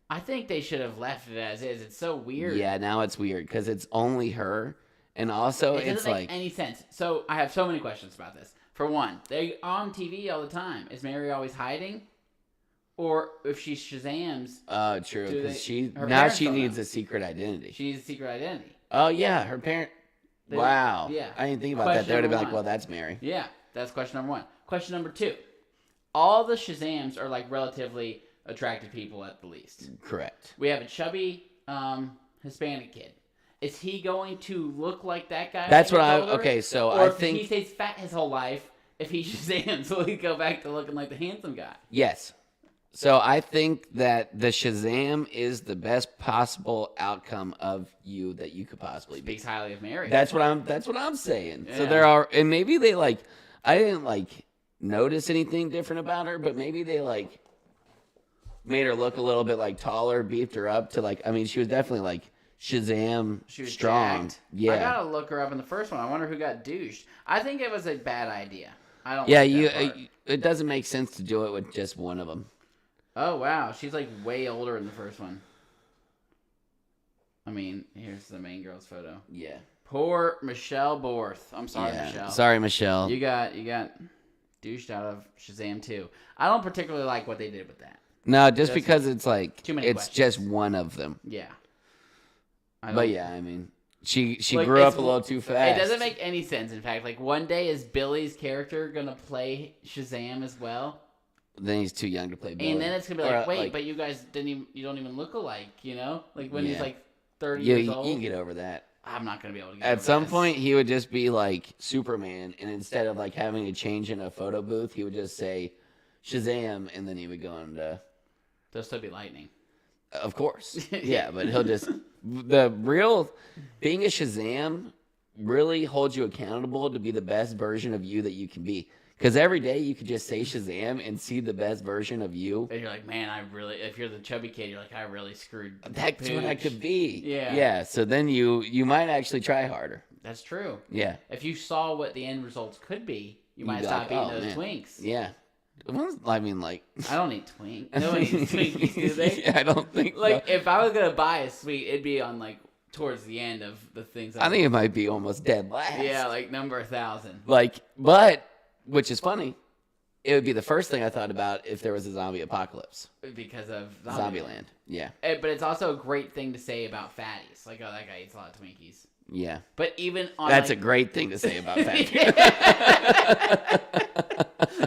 I think they should have left it as is. It's so weird. Yeah, now it's weird because it's only her, and also It it's doesn't make any sense. So I have so many questions about this. For one, they on TV all the time. Is Mary always hiding? Or if she Shazams, Oh, true. Do Because they- her now parents she don't needs know. a secret identity. she's a secret identity. Oh yeah, her parent. Wow. yeah. I didn't think about that. Question They would have been number like, one. well, that's Mary. Yeah, that's question number one. Question number two. All the Shazams are relatively attractive people at the least. Correct. We have a chubby Hispanic kid. Is he going to look like that guy? That's when he what gets older? okay, so Or I if think he stays fat his whole life, if he Shazams, will he go back to looking like the handsome guy? yes. So I think that the Shazam is the best possible outcome of you that you could possibly be. Speaks highly of Mary. That's what I'm saying. So Yeah. there are, and maybe they I didn't notice anything different about her, but maybe they made her look a little bit taller, beefed her up to I mean, she was definitely Shazam She was strong. jacked. Yeah. I gotta look her up in the first one. I wonder who got douched. I think it was a bad idea. I don't. Yeah, like you. that part. It doesn't make sense to do it with just one of them. Oh wow, she's like way older in the first one. I mean, here's the main girl's photo. Yeah. Poor Michelle Borth. I'm sorry, Yeah. Michelle. Sorry, Michelle. You got douched out of Shazam 2. I don't particularly like what they did with that. No, just because it's like too many it's questions. just one of them. Yeah. But yeah, I mean, she like, grew up a little too fast. It doesn't make any sense. In fact, like one day is Billy's character gonna play Shazam as well? Then he's too young to play Billy. And then it's gonna be like, wait, but you guys you don't even look alike, you know? Like when he's like 30 years old. You can get over that. I'm not gonna be able to get At over some this. point, he would just be like Superman, and instead of like having to change in a photo booth, he would just say Shazam, and then he would go into. There'll still be lightning. Of course, yeah, but he'll just being a Shazam really holds you accountable to be the best version of you that you can be. Because every day you could just say Shazam and see the best version of you. And you're like, man, if you're the chubby kid, you're like, I really screwed. That's what I could be. Yeah. Yeah. So then you might actually try harder. That's true. Yeah. If you saw what the end results could be, you might You'd be stop like, eating oh, those man. Twinks. Yeah. I mean, like. I don't eat Twinks. No one eats Twinkies, do they? Yeah, I don't think Like, so. if I was gonna buy a sweet, it'd be on like towards the end of the things. I think it might be almost dead last. Yeah, like number 1,000. Like, but which is funny. It would be the first thing I thought about if there was a zombie apocalypse. Because of Zombieland. Yeah. But it's also a great thing to say about fatties. Like, oh, that guy eats a lot of Twinkies. Yeah. But even on That's like, a great thing to say about fat people.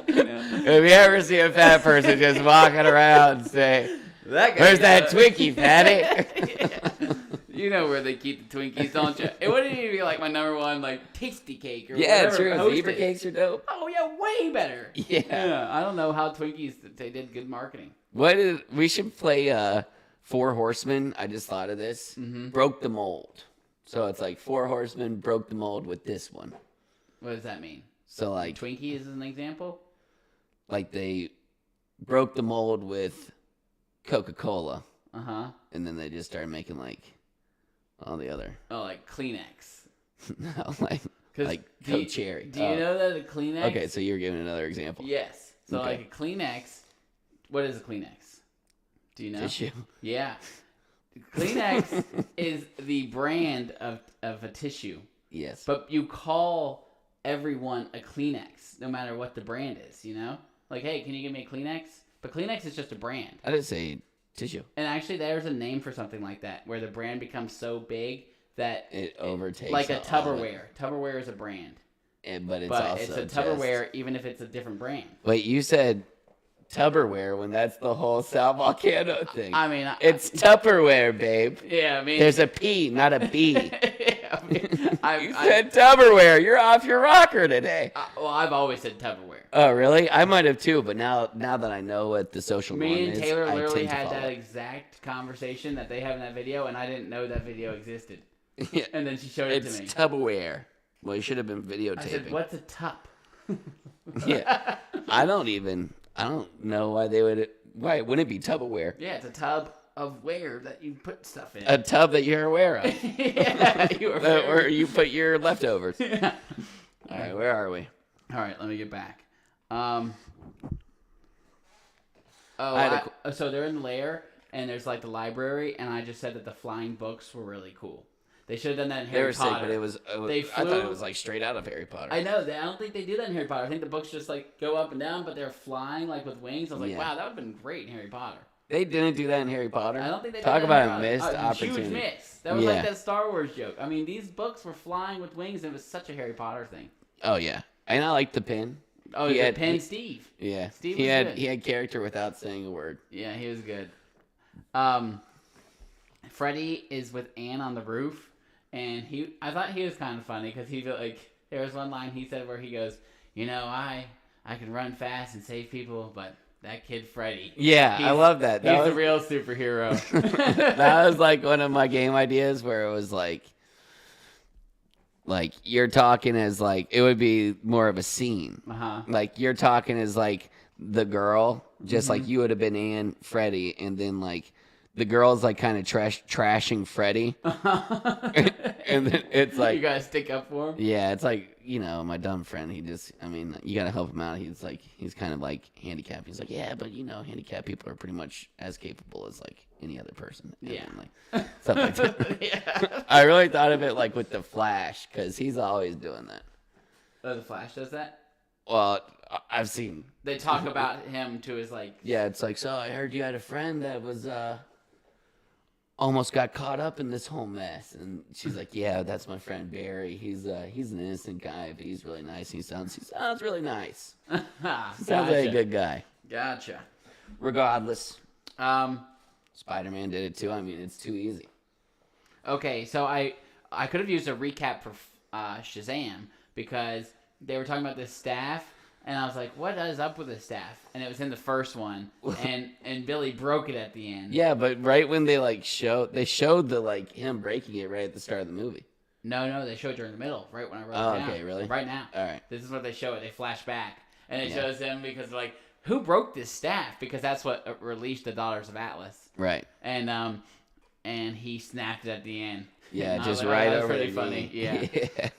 You know? If you ever see a fat person just walking around and say, That guy "Where's that Twinkie, fatty?" You know where they keep the Twinkies, don't you? It wouldn't even be like my number one, like, tasty cake or Yeah, whatever. true. Hostess. Zebra cakes are dope. Oh, yeah, way better. Yeah. I don't know how Twinkies, they did good marketing. We should play Four Horsemen. I just thought of this. Mm-hmm. Broke the mold. So it's like Four Horsemen broke the mold with this one. What does that mean? So like Twinkie is an example? Like they broke the mold with Coca-Cola. Uh-huh. And then they just started making like all the other. Oh, like Kleenex. No, like Coke Cherry. Do you know that a Kleenex? Okay, so you're giving another example. Yes. So Okay. like a Kleenex, what is a Kleenex? Do you know? Tissue. Yeah. Kleenex is the brand of a tissue. Yes. But you call everyone a Kleenex, no matter what the brand is, you know? Like, hey, can you give me a Kleenex? But Kleenex is just a brand. I didn't say tissue. And actually, there's a name for something like that, where the brand becomes so big that It overtakes. like a all of it. Tupperware. Tupperware is a brand. But it's But also it's a just- Tupperware, even if it's a different brand. Wait, you said Tupperware when that's the whole Sal Volcano thing. I mean, It's Tupperware, babe. yeah, I mean, There's a P, not a B. yeah, You said Tupperware. You're off your rocker today. well, I've always said Tupperware. Oh, really? I might have too, but now that I know what the social norm Me and is, Taylor I literally tend to had follow that it. exact conversation that they have in that video, and I didn't know that video existed. Yeah. And then she showed it It's to me. Tupperware. Well, you should have been videotaping. I said, "What's a tup?" Yeah. I don't know why they would. Why wouldn't it be Tupperware? Yeah, it's a tub of ware that you put stuff in. A tub that you're aware of, Yeah, you were where you put your leftovers. Yeah. All right, where are we? All right, let me get back. So they're in the lair, and there's like the library, and I just said that the flying books were really cool. They should have done that in They Harry were Potter. sick, but it was. They I thought flew- it was like straight out of Harry Potter. I know. I don't think they do that in Harry Potter. I think the books just like go up and down, but they're flying like with wings. I was like, Yeah. wow, that would have been great in Harry Potter. They didn't do that in Harry Potter. I don't think they Talk did that in about a Harry missed Potter. opportunity. Huge miss. That was Yeah. like that Star Wars joke. I mean, these books were flying with wings, and it was such a Harry Potter thing. Oh yeah, and I like the pin. Oh, He the had- Penn Steve. Yeah, Steve he was had good. he had character without saying a word. Yeah, he was good. Freddie is with Anne on the roof, and I thought he was kind of funny because there was one line he said where he goes, you know, I can run fast and save people, but that kid Freddie. Yeah, I love that. He's That the was, real superhero. that was like one of my game ideas where it was like you're talking as like it would be more of a scene. Uh-huh. Like you're talking as like the girl, just Mm-hmm. like you would have been Anne, Freddie, and then like the girl's like kind of trashing Freddy, and then it's like you gotta stick up for him. yeah, it's like my dumb friend. I mean, you gotta help him out. He's kind of like handicapped. He's like, yeah, but handicapped people are pretty much as capable as like any other person. And Yeah, like, stuff like that. yeah. I really thought of it like with the Flash because he's always doing that. Oh, the Flash does that. Well, I've seen. They talk about him to his like. Yeah, it's like, so I heard you had a friend that was almost got caught up in this whole mess, and she's like, yeah, that's my friend Barry. He's an innocent guy, but he's really nice. He sounds really nice. Sounds like a good guy. Gotcha. Regardless, Spider-Man did it too. I mean, it's too easy. Okay, so I could have used a recap for Shazam because they were talking about this staff, and I was like, what is up with the staff? And it was in the first one, and Billy broke it at the end. Yeah, but right when they showed the him breaking it right at the start of the movie. No, they showed it during the middle, right when I wrote it down. Okay, really? Right now. All right. This is what they show it. They flash back, and it shows him because like, who broke this staff? Because that's what released the Daughters of Atlas. Right. And he snapped it at the end. Yeah, just like, right that was over pretty the funny. knee. Yeah.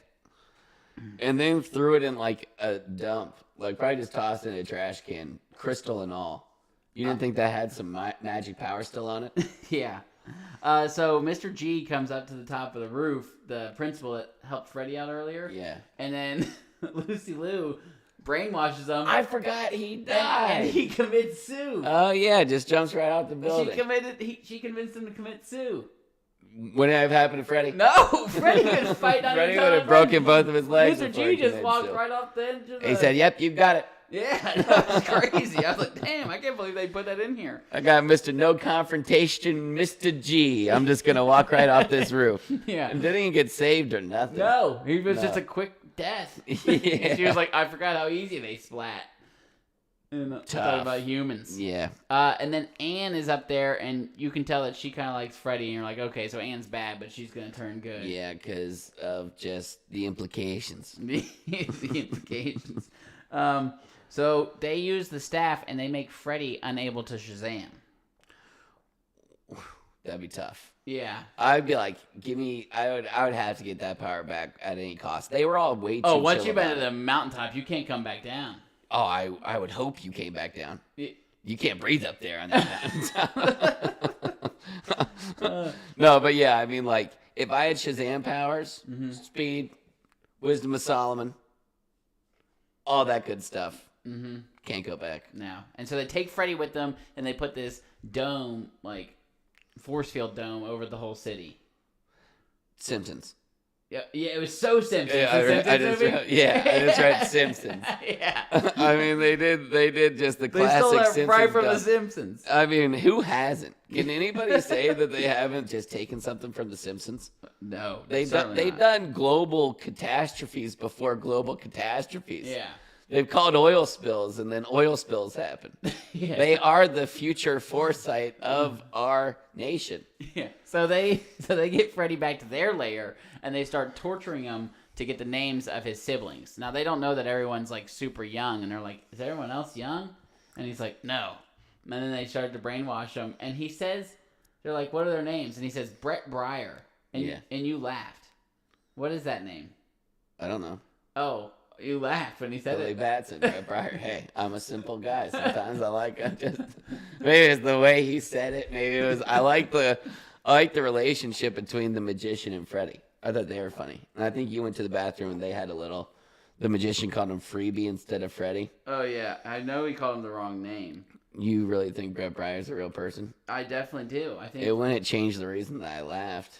And then threw it in like a dump. Like probably just tossed it in a trash can, crystal and all. You didn't think that had some magic power still on it? Yeah. So Mr. G comes up to the top of the roof, the principal that helped Freddy out earlier. Yeah. And then Lucy Liu brainwashes him. I forgot he died. And he commits sue. Oh yeah, just jumps right out the building. She convinced him to commit sue. Wouldn't it have happened to Freddy? No, Freddie would fight on Freddy his would have broken both of his legs. Mr. before he G just committed walked sue. right off the edge of the... He said, "Yep, you got it. Yeah, that was crazy. I was like, damn, I can't believe they put that in here. I got Mr. No Confrontation, Mr. G. I'm just gonna walk right off this roof." Yeah. And didn't even get saved or nothing. No, he was just a quick death. Yeah. She was like, I forgot how easy they splat. And talking about humans. Yeah. And then Anne is up there, and you can tell that she kind of likes Freddy, and you're like, okay, so Anne's bad, but she's going to turn good. Yeah, because of just the implications. The implications. So they use the staff, and they make Freddy unable to Shazam. That'd be tough. Yeah. I'd be like, I would have to get that power back at any cost. They were all way too Oh, once chill you've been about to it. the mountaintop, you can't come back down. Oh, I would hope you came back down. You can't breathe up there on that mountain. No, but yeah, I mean, like, if I had Shazam powers, speed, wisdom of Solomon, all that good stuff, can't go back. No. And so they take Freddy with them, and they put this dome, like, force field dome over the whole city. Simpsons. Yeah, it was so Simpsons. Yeah, I just read Simpsons. Yeah. I mean, they did just the They classic stole that Simpsons right from dump. The Simpsons. I mean, who hasn't? Can anybody say that they haven't just taken something from The Simpsons? No, They've certainly not. done global catastrophes before global catastrophes. Yeah. They've called oil spills, and then oil spills happen. Yeah. They are the future foresight of our nation. Yeah. So they get Freddy back to their lair, and they start torturing him to get the names of his siblings. Now they don't know that everyone's like super young, and they're like, "Is everyone else young?" And he's like, "No." And then they start to brainwash him, and he says, "They're like, what are their names?" And he says, "Brett Breyer." And you laughed. What is that name? I don't know. Oh. You laughed when he said Billy it. Batson, Brett Breyer. Hey, I'm a simple guy. Sometimes I like maybe it's the way he said it. Maybe it was I like the relationship between the magician and Freddy. I thought they were funny. And I think you went to the bathroom and they had the magician called him Freebie instead of Freddy. Oh yeah, I know he called him the wrong name. You really think Brett Breyer's a real person? I definitely do. I think It wouldn't change the reason that I laughed.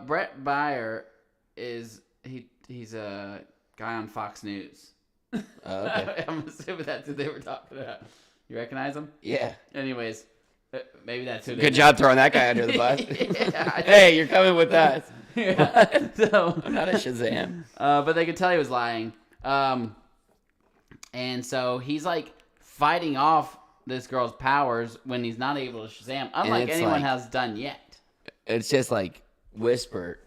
Brett Breyer is he's a guy on Fox News. Oh, okay. I'm assuming that's who they were talking about. You recognize him? Yeah. Anyways, maybe that's who. Good job throwing that guy under the bus. Yeah, Hey, you're coming with us. Yeah. So I'm not a Shazam. but they could tell he was lying. And so he's like fighting off this girl's powers when he's not able to Shazam, unlike it's anyone like- has done yet. It's just like whisper,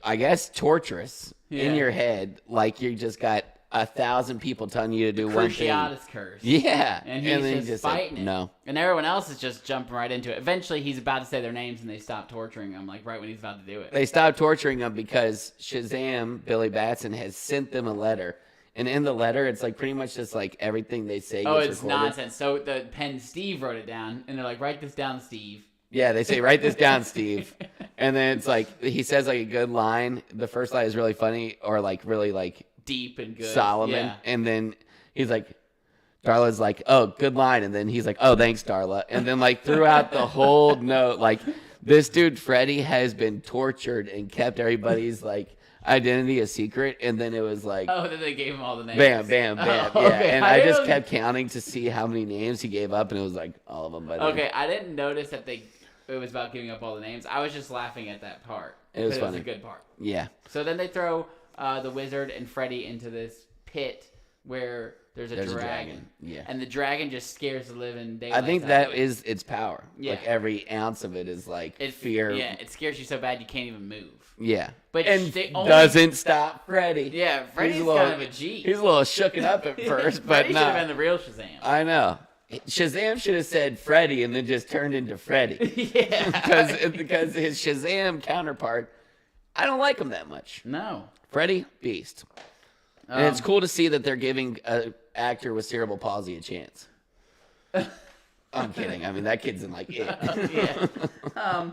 I guess torturous in Yeah. your head, like you just got 1,000 people telling you to do one thing. Cruciatus curse. Yeah. And he's then just fighting it. No. And everyone else is just jumping right into it. Eventually, he's about to say their names, and they stop torturing him, like right when he's about to do it. They stopped torturing him because Shazam, Billy Batson, has sent them a letter. And in the letter, it's like pretty much just like everything they say. Oh, it's recorded. nonsense. So the pen Steve wrote it down, and they're like, write this down, Steve. Yeah, they say, write this down, Steve. And then it's like, he says like a good line. The first line is really funny or like really like deep and good. Solomon. Yeah. And then he's like, Darla's like, oh, good line. And then he's like, oh, thanks, Darla. And then like throughout the whole note, like this dude, Freddie, has been tortured and kept everybody's like identity a secret. And then it was like, oh, then they gave him all the names. Bam, bam, bam. Oh, yeah. okay. And I just kept counting to see how many names he gave up. And it was like all of them. By then. Okay, I didn't notice that it was about giving up all the names. I was just laughing at that part. It was funny. It was a good part. Yeah. So then they throw the wizard and Freddy into this pit where there's a dragon. Yeah. And the dragon just scares the living daylights I think out that of it. is its power. Yeah. Like every ounce of it is like fear. Yeah, it scares you so bad you can't even move. Yeah. But and they only, doesn't stop Freddy. Yeah, Freddy's kind of a G. He's a little shooken up at first, but Freddy no. should have been the real Shazam. I know. Shazam should have said Freddy and then just turned into Freddy. Yeah. because his Shazam counterpart, I don't like him that much. No. Freddy, beast. And it's cool to see that they're giving an actor with cerebral palsy a chance. I'm kidding. I mean, that kid's in like it. Yeah.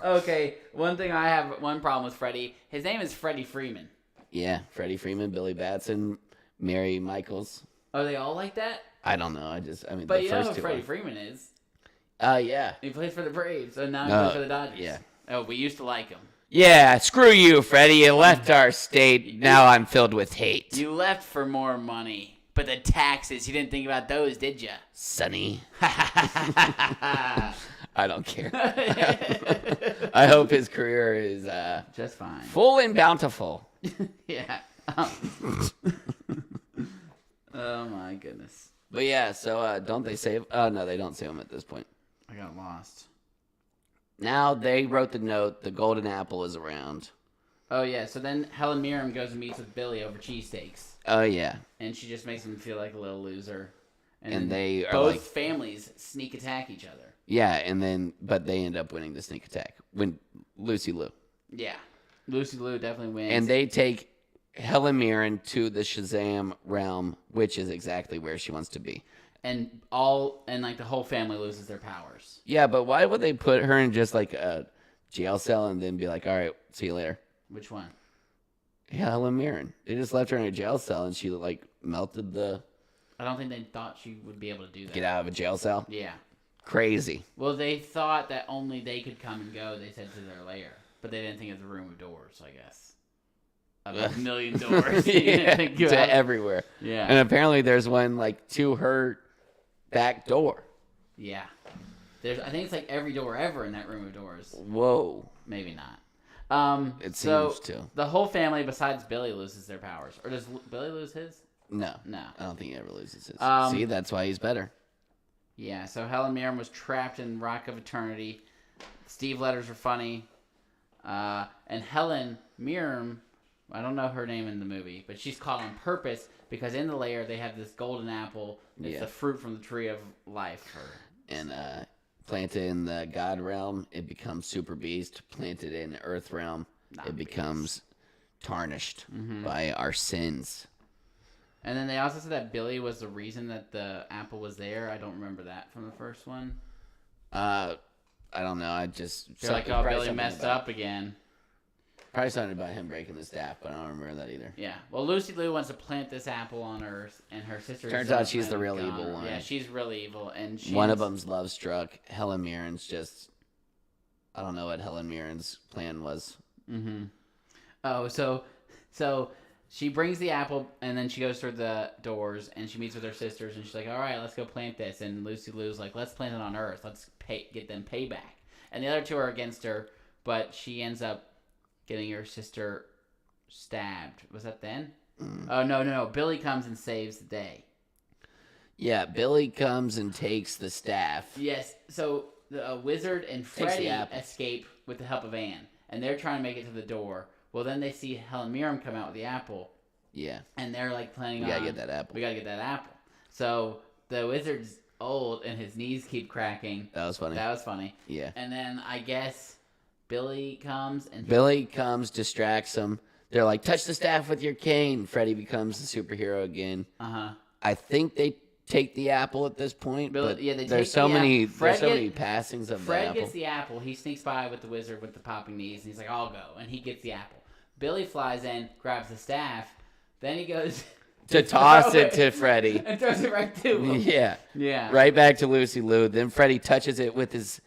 Okay, one problem with Freddy. His name is Freddie Freeman. Yeah, Freddie Freeman, Billy Batson, Mary Michaels. Are they all like that? I don't know. But the you know first who two Freddie Freeman is? Yeah. He plays for the Braves, and now he plays for the Dodgers. Yeah. Oh, we used to like him. Yeah, screw you, Freddie. You left our state. Now I'm filled with hate. You left for more money, but the taxes, you didn't think about those, did you? Sonny. I don't care. I hope his career is just fine. Full and bountiful. Yeah. Oh my goodness. But yeah, so don't they save? Oh no, they don't save him at this point. I got lost. Now they wrote the note. The golden apple is around. Oh yeah. So then Helen Mirren goes and meets with Billy over cheesesteaks. Oh yeah. And she just makes him feel like a little loser. And they are both like, families sneak attack each other. Yeah, but they end up winning the sneak attack. When Lucy Liu. Yeah. Lucy Liu definitely wins. And they take Helen Mirren to the Shazam realm, which is exactly where she wants to be. And like the whole family loses their powers. Yeah, but why would they put her in just like a jail cell and then be like, all right, see you later? Which one? Yeah, Helen Mirren. They just left her in a jail cell and she like melted the... I don't think they thought she would be able to do that. Get out of a jail cell? Yeah. Crazy. Well, they thought that only they could come and go, they said, to their lair. But they didn't think of the room of doors, I guess. A million doors. Yeah, to everywhere. Yeah. And apparently there's one like to her back door. Yeah. I think it's like every door ever in that room of doors. Whoa. Maybe not. It seems to. The whole family besides Billy loses their powers. Or does Billy lose his? No. No. I don't think he ever loses his. See, that's why he's better. Yeah, so Helen Mirren was trapped in Rock of Eternity. Steve letters were funny. And Helen Mirren, I don't know her name in the movie, but she's caught on purpose because in the lair they have this golden apple. It's the fruit from the tree of life. And planted in the God realm, it becomes Super Beast. Planted in the Earth realm, it becomes tarnished by our sins. And then they also said that Billy was the reason that the apple was there. I don't remember that from the first one. I don't know. I just... They're like, oh, Billy messed up again. Probably something about him breaking the staff, but I don't remember that either. Yeah. Well, Lucy Liu wants to plant this apple on Earth, and her sister... Turns out she's the real evil one. Yeah, she's really evil, and one of them's love struck. Helen Mirren's just... I don't know what Helen Mirren's plan was. Mm-hmm. Oh, so she brings the apple, and then she goes through the doors, and she meets with her sisters, and she's like, all right, let's go plant this. And Lucy Liu's like, let's plant it on Earth. Let's get them payback. And the other two are against her, but she ends up getting her sister stabbed. Was that then? Oh, no. Billy comes and saves the day. Yeah, Billy comes and takes the staff. Yes, so the wizard and Freddy escape with the help of Anne, and they're trying to make it to the door. Well, then they see Helen Mirren come out with the apple. Yeah. And they're like planning We on. gotta get that apple. We gotta get that apple. So the wizard's old and his knees keep cracking. That was funny. That was funny. Yeah. And then I guess Billy comes and distracts him. They're like, touch the staff with your cane. Freddy becomes the superhero again. I think they take the apple at this point. But there's so many passings of the apple. Fred gets the apple. He sneaks by with the wizard with the popping knees, and he's like, I'll go. And he gets the apple. Billy flies in, grabs the staff. Then he goes to toss it to Freddy. And throws it right to him. Yeah. Yeah. Right back to Lucy Liu. Then Freddy touches it with his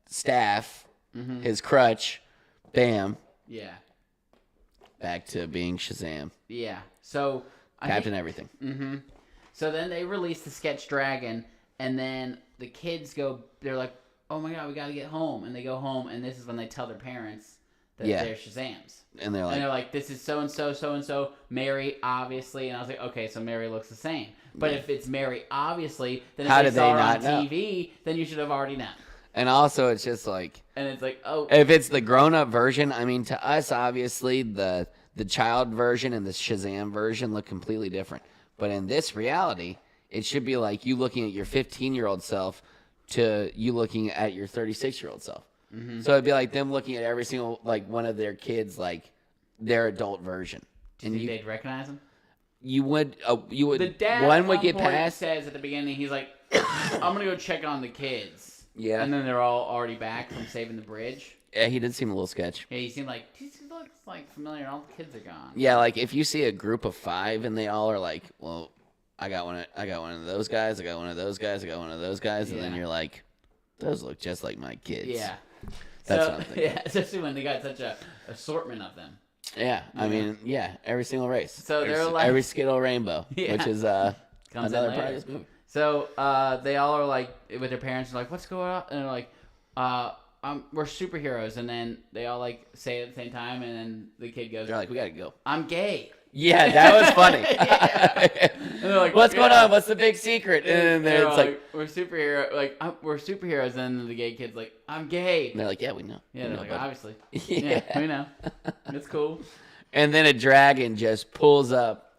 staff, his crutch. Bam. Yeah. Back to being Shazam. Yeah. So Captain Everything. Mm-hmm. So then they release the sketch dragon, and then the kids go. They're like, "Oh my god, we got to get home!" And they go home, and this is when they tell their parents that they're Shazams. And they're like, "This is so and so, Mary, obviously." And I was like, "Okay, so Mary looks the same." But if it's Mary, obviously, then how if did they saw they her not on know? TV, then you should have already known. And also, it's just like, and it's like, oh, if it's the grown-up version, I mean, to us, obviously, the child version and the Shazam version look completely different. But in this reality, it should be like you looking at your 15-year-old self to you looking at your 36-year-old self. Mm-hmm. So it'd be like them looking at every single, like, one of their kids, like, their adult version. Do you think they'd recognize him? You would. The dad one would get past. Says at the beginning, he's like, I'm going to go check on the kids. Yeah. And then they're all already back from saving the bridge. Yeah, he did seem a little sketch. Yeah, he seemed like, he looks like familiar. All the kids are gone. Yeah, like if you see a group of 5 and they all are like, well, I got one of those guys, I got one of those guys, I got one of those guys, and then you're like, those look just like my kids. Yeah. That's something. Yeah, especially when they got such a assortment of them. Yeah, I mean, every single race. So they're like every Skittle rainbow, which is another part of this movie. So they all are like with their parents, are like, "What's going on?" And they're like, "We're superheroes." And then they all like say it at the same time, and then the kid goes, "They're like, we gotta go." "I'm gay." Yeah, that was funny. And they're like, "What's going on? What's the big secret?" And then it's like, "We're superheroes." And then the gay kid's like, "I'm gay." And they're like, "Yeah, we know." Yeah, they're like, "Obviously." Yeah, we know. It's cool. And then a dragon just pulls up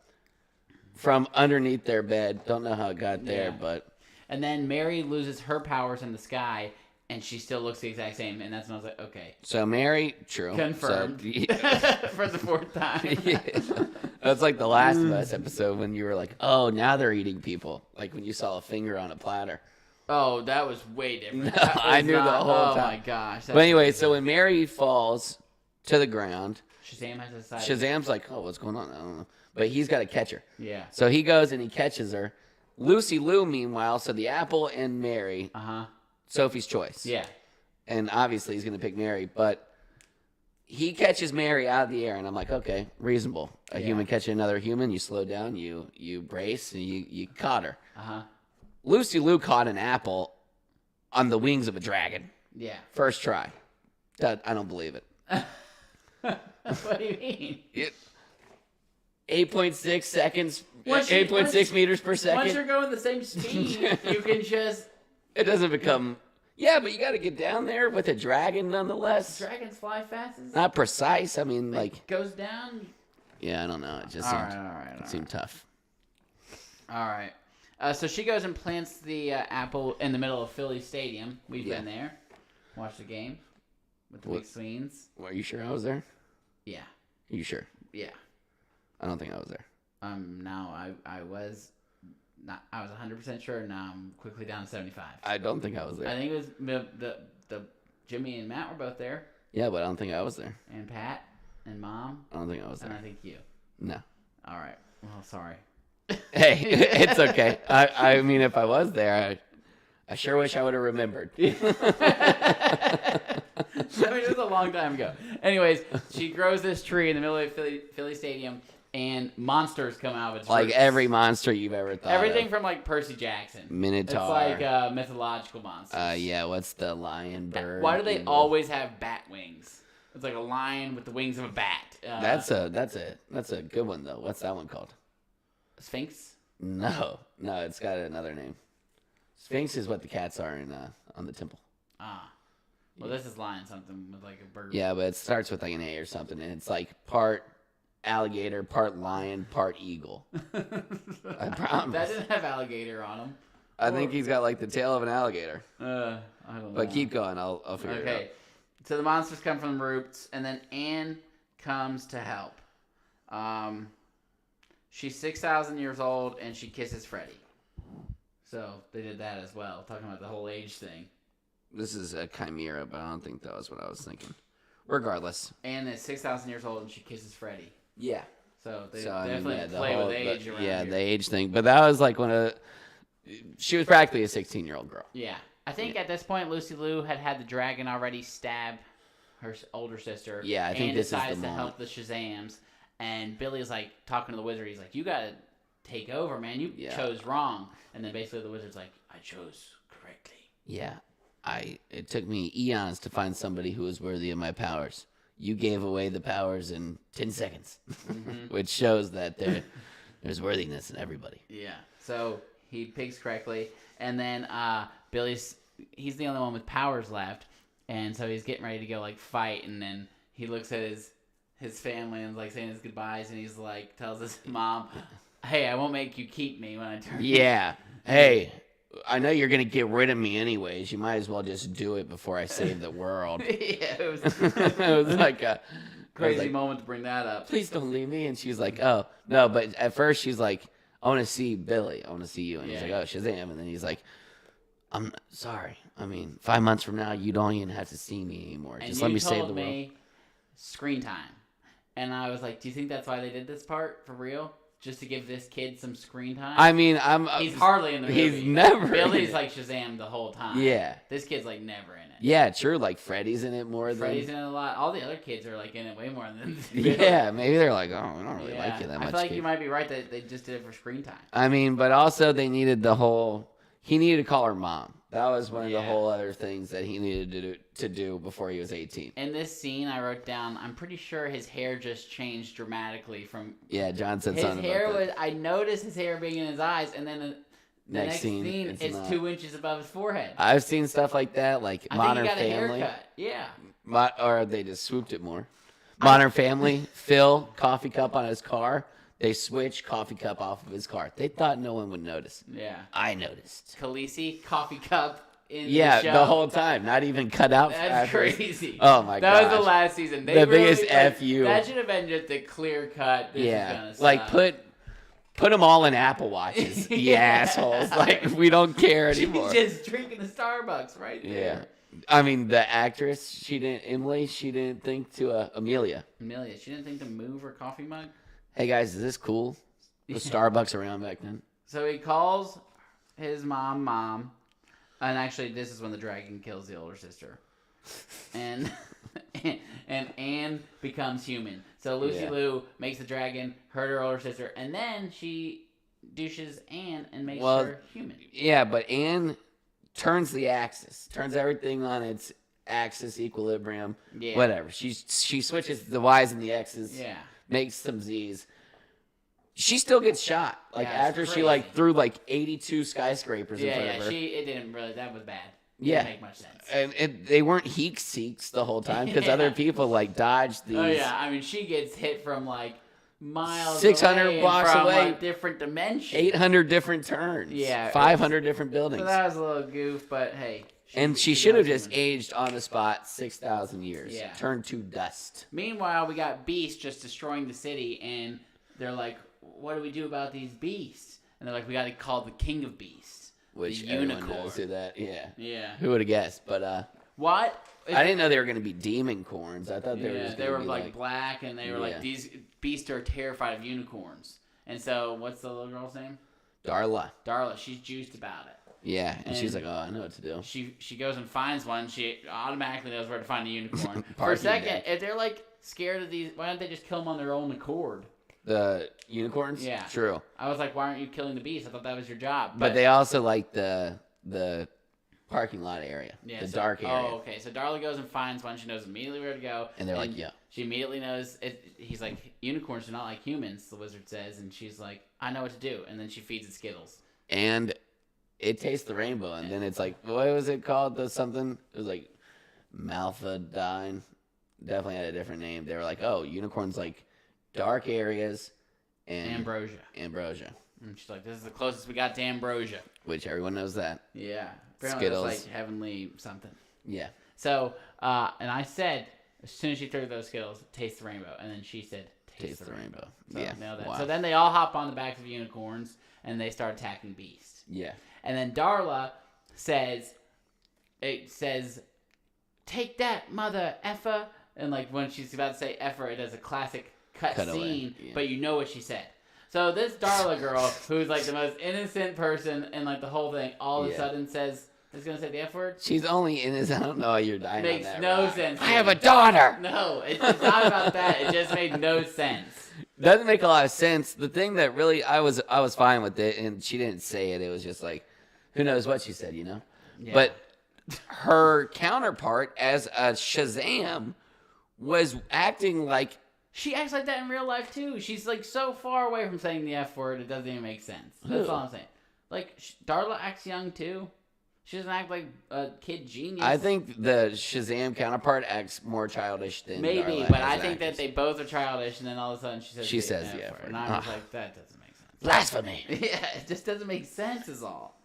from underneath their bed. Don't know how it got there, but. And then Mary loses her powers in the sky, and she still looks the exact same. And that's when I was like, okay. So Mary, true. Confirmed. So, yeah. For the 4th time. Yeah. That's like the Last of Us episode when you were like, oh, now they're eating people. Like when you saw a finger on a platter. Oh, that was way different. No, I knew the whole time. Oh, my gosh. But anyway, so when Mary falls to the ground. Shazam has decided. Shazam's like, oh, what's going on? I don't know. But he's got to catch her. Yeah. So he goes and he catches her. Lucy Liu, meanwhile, so the apple and Mary. Sophie's choice. Yeah. And obviously he's going to pick Mary. But he catches Mary out of the air. And I'm like, okay, reasonable. A human catching another human. You slow down. You brace. And you caught her. Lucy Liu caught an apple on the wings of a dragon. Yeah. First try. I don't believe it. What do you mean? 8.6 seconds. 8.6 meters per second. Once you're going the same speed, you can just. It doesn't become. Yeah, but you got to get down there with a dragon nonetheless. Dragons fly fast. Not precise. I mean, like. Goes down. Yeah, I don't know. It just seemed tough. All right. So she goes and plants the apple in the middle of Philly Stadium. We've been there. Watched the game with the big screens. Are you sure I was there? Yeah. Are you sure? Yeah. I don't think I was there. Now I was not. I was 100% sure. Now I'm quickly down to 75. I don't think I was there. I think it was the Jimmy and Matt were both there. Yeah, but I don't think I was there. And Pat and Mom. I don't think I was there. And I think you. No. All right. Well, sorry. Hey, it's okay. I mean, if I was there, I sure wish I would have remembered. I mean, it was a long time ago. Anyways, she grows this tree in the middle of Philly Stadium, and monsters come out of its like roots. every monster you've ever thought Everything of. from like Percy Jackson. Minotaur. It's like mythological monsters. Yeah, what's the lion bird? Why do they always have bat wings? It's like a lion with the wings of a bat. That's a good one though. What's that one called? Sphinx? No, it's got another name. Sphinx is what the cats are in on the temple. Well, this is lion something with like a bird. Yeah, but it starts with like an A or something, and it's like part alligator, part lion, part eagle. I promise. That didn't have alligator on him. I think he's got like the tail of an alligator. I don't know. But keep going. I'll figure it out. Okay. So the monsters come from the roots, and then Anne comes to help. She's 6,000 years old, and she kisses Freddy. So they did that as well, talking about the whole age thing. This is a chimera, but I don't think that was what I was thinking. Regardless. Anne is 6,000 years old, and she kisses Freddy. Yeah. So they definitely the play whole- with age around Yeah, here. the age thing. But that was like she was practically a 16-year-old girl. Yeah. I think at this point, Lucy Liu had the dragon already stab her older sister. Yeah, I think and this is the decides to moment. help the Shazams. And Billy's like talking to the wizard. He's like, "You gotta take over, man. You chose wrong." And then basically the wizard's like, "I chose correctly." Yeah. It took me eons to find somebody who was worthy of my powers. You gave away the powers in 10 seconds, which shows that there's worthiness in everybody. Yeah. So he picks correctly, and then he's the only one with powers left, and so he's getting ready to go like fight, and then he looks at his family and like saying his goodbyes, and he's like tells his mom, "Hey, I won't make you keep me when I turn." Yeah. Hey, I know you're gonna get rid of me anyways. You might as well just do it before I save the world. Yeah, it was It was like a crazy moment to bring that up. Please don't leave me. And she's like, oh no. But at first she's like, I want to see Billy. I want to see you. And he's like, oh, Shazam. And then he's like, I'm sorry. I mean, 5 months from now, you don't even have to see me anymore. Just let me save the world. Screen time. And I was like, do you think that's why they did this part for real? Just to give this kid some screen time? I mean, he's hardly in the movie. He's never. Billy's like Shazam the whole time. Yeah. This kid's like never in it. Yeah, true. Like Freddy's in it more Freddy's than. in it a lot. All the other kids are like in it way more than. Yeah, maybe they're like, oh, we don't really like you that much. I feel like kid. you might be right that they just did it for screen time. I mean, but also they needed the whole. He needed to call her mom. That was one of the whole other things that he needed to do before he was 18. In this scene, I wrote down, I'm pretty sure his hair just changed dramatically from... Yeah, John said his something hair about that. I noticed his hair being in his eyes, and then the next scene it's not. 2 inches above his forehead. I've seen stuff like that, like Modern I think he got Family. a haircut. Yeah. Or they just swooped it more. Modern Family, Phil, coffee cup on his car. They switched coffee cup off of his car. They thought no one would notice. Yeah. I noticed. Khaleesi, coffee cup in Yeah, the show. the whole time. Not even cut out. That's crazy. Oh my god. That was the last season. They the really, biggest FU. That should have been just a clear cut. This is gonna like suck. put them all in Apple Watches, you assholes. Like, we don't care anymore. She's just drinking the Starbucks right there. Yeah. I mean, the actress, Emily, she didn't think to, Amelia. Amelia, she didn't think to move her coffee mug? Hey guys, is this cool? Was Starbucks around back then? So he calls his mom, and actually this is when the dragon kills the older sister. And and Anne becomes human. So Lucy Liu makes the dragon hurt her older sister, and then she douches Anne and makes her human. Yeah, but Anne turns the axis, turns everything on its axis equilibrium. Yeah. Whatever. She switches the Y's and the X's. Yeah. Makes some Z's. She still gets shot. Like after crazy. she like threw like 82 skyscrapers in front of her. It didn't really. That was bad. Yeah. Didn't make much sense. And they weren't heek seeks the whole time because other people like dodged these. Oh yeah, I mean she gets hit from like miles 600 away blocks and from, away. like, different dimensions. 800 different turns. Yeah, 500 different buildings. So that was a little goof, but hey. She should have just aged on the spot 6,000 years. Yeah. Turned to dust. Meanwhile, we got beasts just destroying the city, and they're like, "What do we do about these beasts?" And they're like, "We got to call the king of beasts, Which the everyone unicorn." knows who that. Yeah. Yeah. Who would have guessed? But What? I didn't know they were going to be demon corns. I thought they were just they gonna were be like black, and they were like, these beasts are terrified of unicorns. And so, what's the little girl's name? Darla. Darla. She's juiced about it. Yeah, and she's like, "Oh, I know what to do." She goes and finds one. She automatically knows where to find a unicorn. For a Parking second, deck. if they're like scared of these, why don't they just kill them on their own accord? The unicorns? Yeah. True. I was like, why aren't you killing the beast? I thought that was your job. But they also like the parking lot area, the dark area. Oh, okay. So Darla goes and finds one. She knows immediately where to go. And they're like, yeah. She immediately knows it. He's like, unicorns are not like humans, the wizard says. And she's like, I know what to do. And then she feeds it Skittles. And it tastes the rainbow. And then it's like, what was it called? The something? It was like Malphadine. Definitely had a different name. They were like, oh, unicorns like dark areas and Ambrosia. And she's like, this is the closest we got to ambrosia. Which everyone knows that. Yeah. Apparently Skittles. it's like heavenly something. Yeah. So, and I said, as soon as she threw those Skittles, taste the rainbow. And then she said, taste the rainbow. So, yeah. nailed that. Wow. So then they all hop on the backs of unicorns, and they start attacking Beast. Yeah. And then Darla says, take that, mother effer. And like when she's about to say effer, it does a classic cut scene, but you know what she said. So this Darla girl, who's like the most innocent person in like the whole thing, all of a sudden is gonna say the F word. She's only innocent. I don't know why you're dying. Makes on that, no right? sense. I have a daughter. No, it's not about that. It just made no sense. Doesn't make a lot of sense. The thing that really I was fine with it, and she didn't say it. It was just like, who knows what she said, you know? Yeah. But her counterpart as a Shazam was acting like. She acts like that in real life, too. She's, like, so far away from saying the F word, it doesn't even make sense. That's all I'm saying. Like, Darla acts young, too. She doesn't act like a kid genius. I think the Shazam counterpart acts more childish than maybe, Darla but I think that they both are childish, and then all of a sudden she says the F word. And I was like, that doesn't make sense. Blasphemy! Yeah, it just doesn't make sense is all.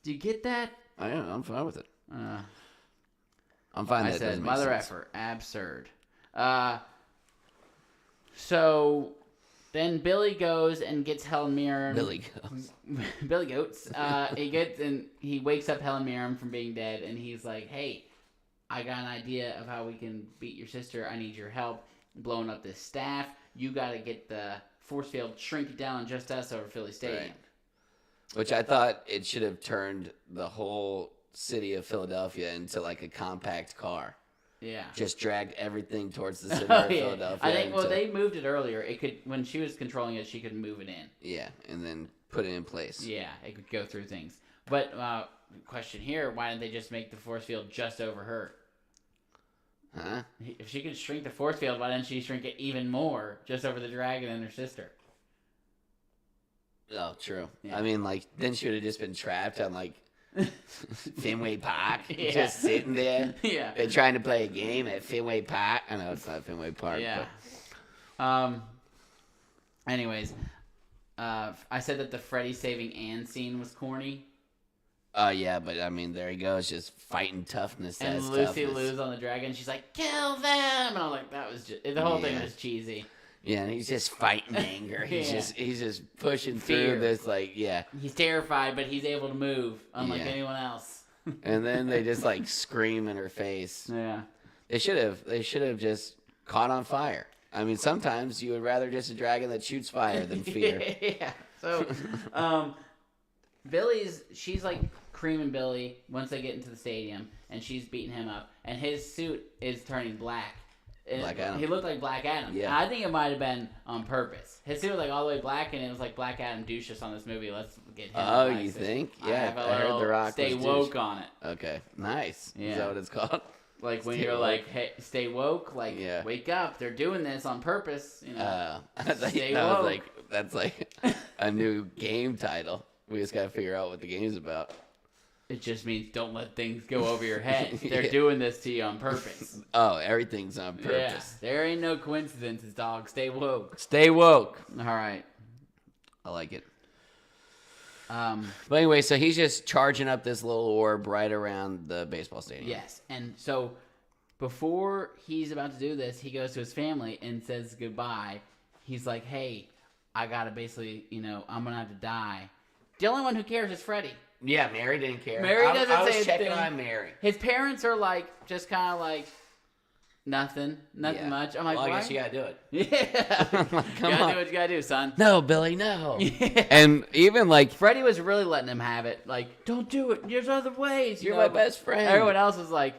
Do you get that? I am. I'm fine with it. I'm fine that it doesn't make mother sense. effer. Absurd. So then Billy goes and gets Helen Mirren. Billy goes. He wakes up Helen Mirren from being dead, and he's like, "Hey, I got an idea of how we can beat your sister. I need your help blowing up this staff. You got to get the force field, shrink it down on just us over Philly Stadium." Right. Which I thought it should have turned the whole city of Philadelphia into like a compact car. Yeah. Just dragged everything towards the center of Philadelphia. I think, they moved it earlier. It could, when she was controlling it, she could move it in. Yeah, and then put it in place. Yeah, it could go through things. But, question here, why didn't they just make the force field just over her? Huh? If she could shrink the force field, why didn't she shrink it even more just over the dragon and her sister? Oh, true. Yeah. I mean, like, then she would have just been trapped on, like, Fenway Park, just sitting there. Yeah. They're trying to play a game at Fenway Park. I know it's not Fenway Park. Yeah. But. Anyways, I said that the Freddy saving Anne scene was corny. Yeah, but I mean, there he goes, just fighting toughness. And Lucy Lou's on the dragon. She's like, "Kill them!" And I'm like, that was just the whole thing was cheesy. Yeah, and he's just fighting anger. He's just pushing through this, like, He's terrified, but he's able to move, unlike anyone else. And then they just like scream in her face. Yeah. They should have just caught on fire. I mean, sometimes you would rather just a dragon that shoots fire than fear. Yeah. So, she's like creaming Billy once they get into the stadium, and she's beating him up, and his suit is turning black. Black Adam. He looked like Black Adam. Yeah. And I think it might have been on purpose. His suit was like all the way black, and it was like Black Adam douches on this movie. Let's get him. Oh, you think? Yeah, I heard The Rock stay woke douche. on it. Okay, nice. Yeah. Is that what it's called? Like when Stay you're woke. like, hey, stay woke. Like, wake up. They're doing this on purpose. You know. Stay woke. That's like a new game title. We just gotta figure out what the game's about. It just means don't let things go over your head. They're doing this to you on purpose. Oh, everything's on purpose. Yeah. There ain't no coincidences, dog. Stay woke. Stay woke. All right. I like it. But anyway, so he's just charging up this little orb right around the baseball stadium. Yes. And so before he's about to do this, he goes to his family and says goodbye. He's like, hey, I got to basically, I'm going to have to die. The only one who cares is Freddy. Yeah, Mary didn't care. Mary doesn't say I was anything. checking on Mary. His parents are like, just kind of like, nothing much. I'm like, well, I why? guess you gotta do it. Yeah. Come on. Do what you gotta do, son. No, Billy, no. Yeah. And even like, Freddy was really letting him have it. Like, don't do it. There's other ways. You're my best friend. Everyone else was like,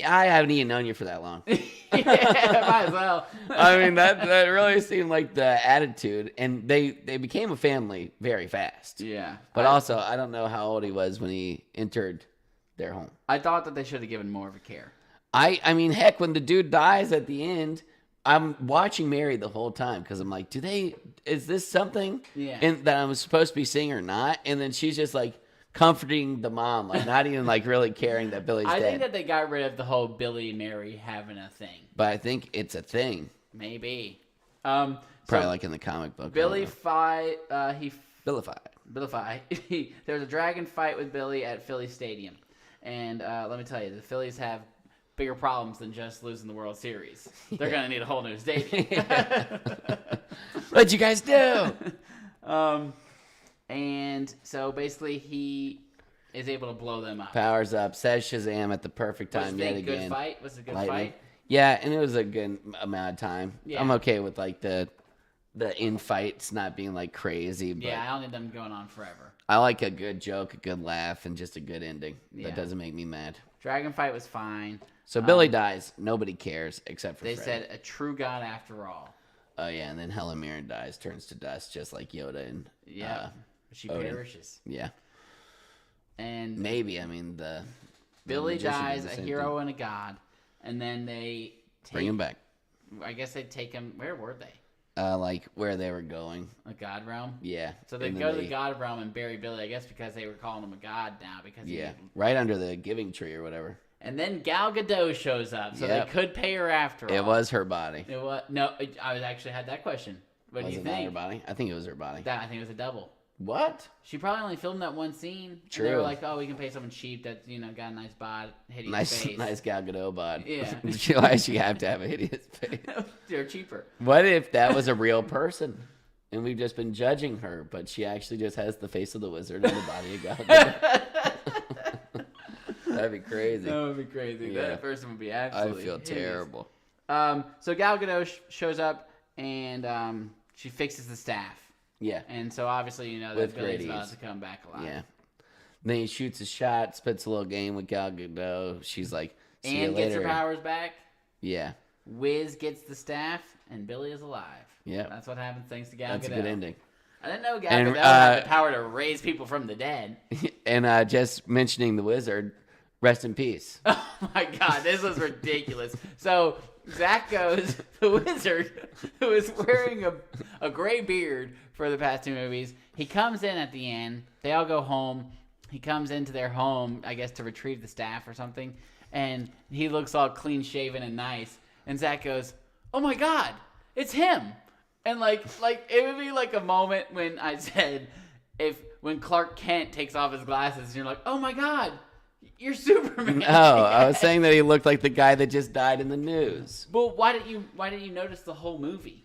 I haven't even known you for that long. yeah, might as well. I mean, that really seemed like the attitude, and they became a family very fast. Yeah. But also, I don't know how old he was when he entered their home. I thought that they should have given more of a care. I mean, heck, when the dude dies at the end, I'm watching Mary the whole time because I'm like, is this something that I'm supposed to be seeing or not? And then she's just like comforting the mom, like not even like really caring that Billy's dead. I think that they got rid of the whole Billy and Mary having a thing. But I think it's a thing. Maybe. Probably like in the comic book. Billy fight. Billify. There was a dragon fight with Billy at Philly Stadium, and let me tell you, the Phillies have bigger problems than just losing the World Series. They're gonna need a whole new stadium. What'd you guys do? And so basically he is able to blow them up. Powers up, says Shazam at the perfect time yet again. Good fight? Was it a good Lightning. fight? Yeah, and it was a good amount of time. Yeah. I'm okay with like the infights not being like crazy. But Yeah, I don't need them going on forever. I like a good joke, a good laugh, and just a good ending. Yeah. That doesn't make me mad. Dragon fight was fine. So Billy dies. Nobody cares except for They Freddy. said a true god after all. Oh yeah, and then Helen Mirren dies, turns to dust, just like Yoda and She Odin. perishes. Yeah. And Maybe, I mean the Billy magician did dies, the a same hero and a god, and then they Bring him back. I guess they take him. Where were they? Like where they were going. A god realm. Yeah. So they And then go to the god realm and bury Billy. I guess because they were calling him a god now because right under the giving tree or whatever. And then Gal Gadot shows up, so they could pay her after all. It was her body. It was no. I was actually had that question. What do you Was it not think? her body? I think it was her body. I think it was a double. What? She probably only filmed that one scene. True. And they were like, "Oh, we can pay someone cheap that got a nice bod, hideous face." Nice Gal Gadot bod. Yeah. Why does she have to have a hideous face? They're cheaper. What if that was a real person? And we've just been judging her, but she actually just has the face of the wizard and the body of Gal Gadot. That'd be crazy. That would be crazy. Yeah. That person would be I absolutely feel hideous. terrible. So Gal Gadot shows up and she fixes the staff. Yeah. And so obviously that With Billy's great about ease. to come back alive. Yeah. Then he shoots a shot, spits a little game with Gal Gadot. She's like, see you And gets later. her powers back. Yeah. Wiz gets the staff, and Billy is alive. Yeah. That's what happens thanks to Gal That's Gadot. a good ending. I didn't know Gal And, Gadot had the power to raise people from the dead. And just mentioning the wizard, rest in peace. Oh my god, this was ridiculous. So Zach goes, the wizard, who is wearing a gray beard for the past two movies, he comes in at the end. They all go home. He comes into their home, I guess, to retrieve the staff or something. And he looks all clean shaven and nice. And Zach goes, "Oh my god, it's him." And like it would be like a moment when I said, when Clark Kent takes off his glasses and you're like, "Oh my god, you're Superman." Oh, I was saying that he looked like the guy that just died in the news. But why didn't you notice the whole movie?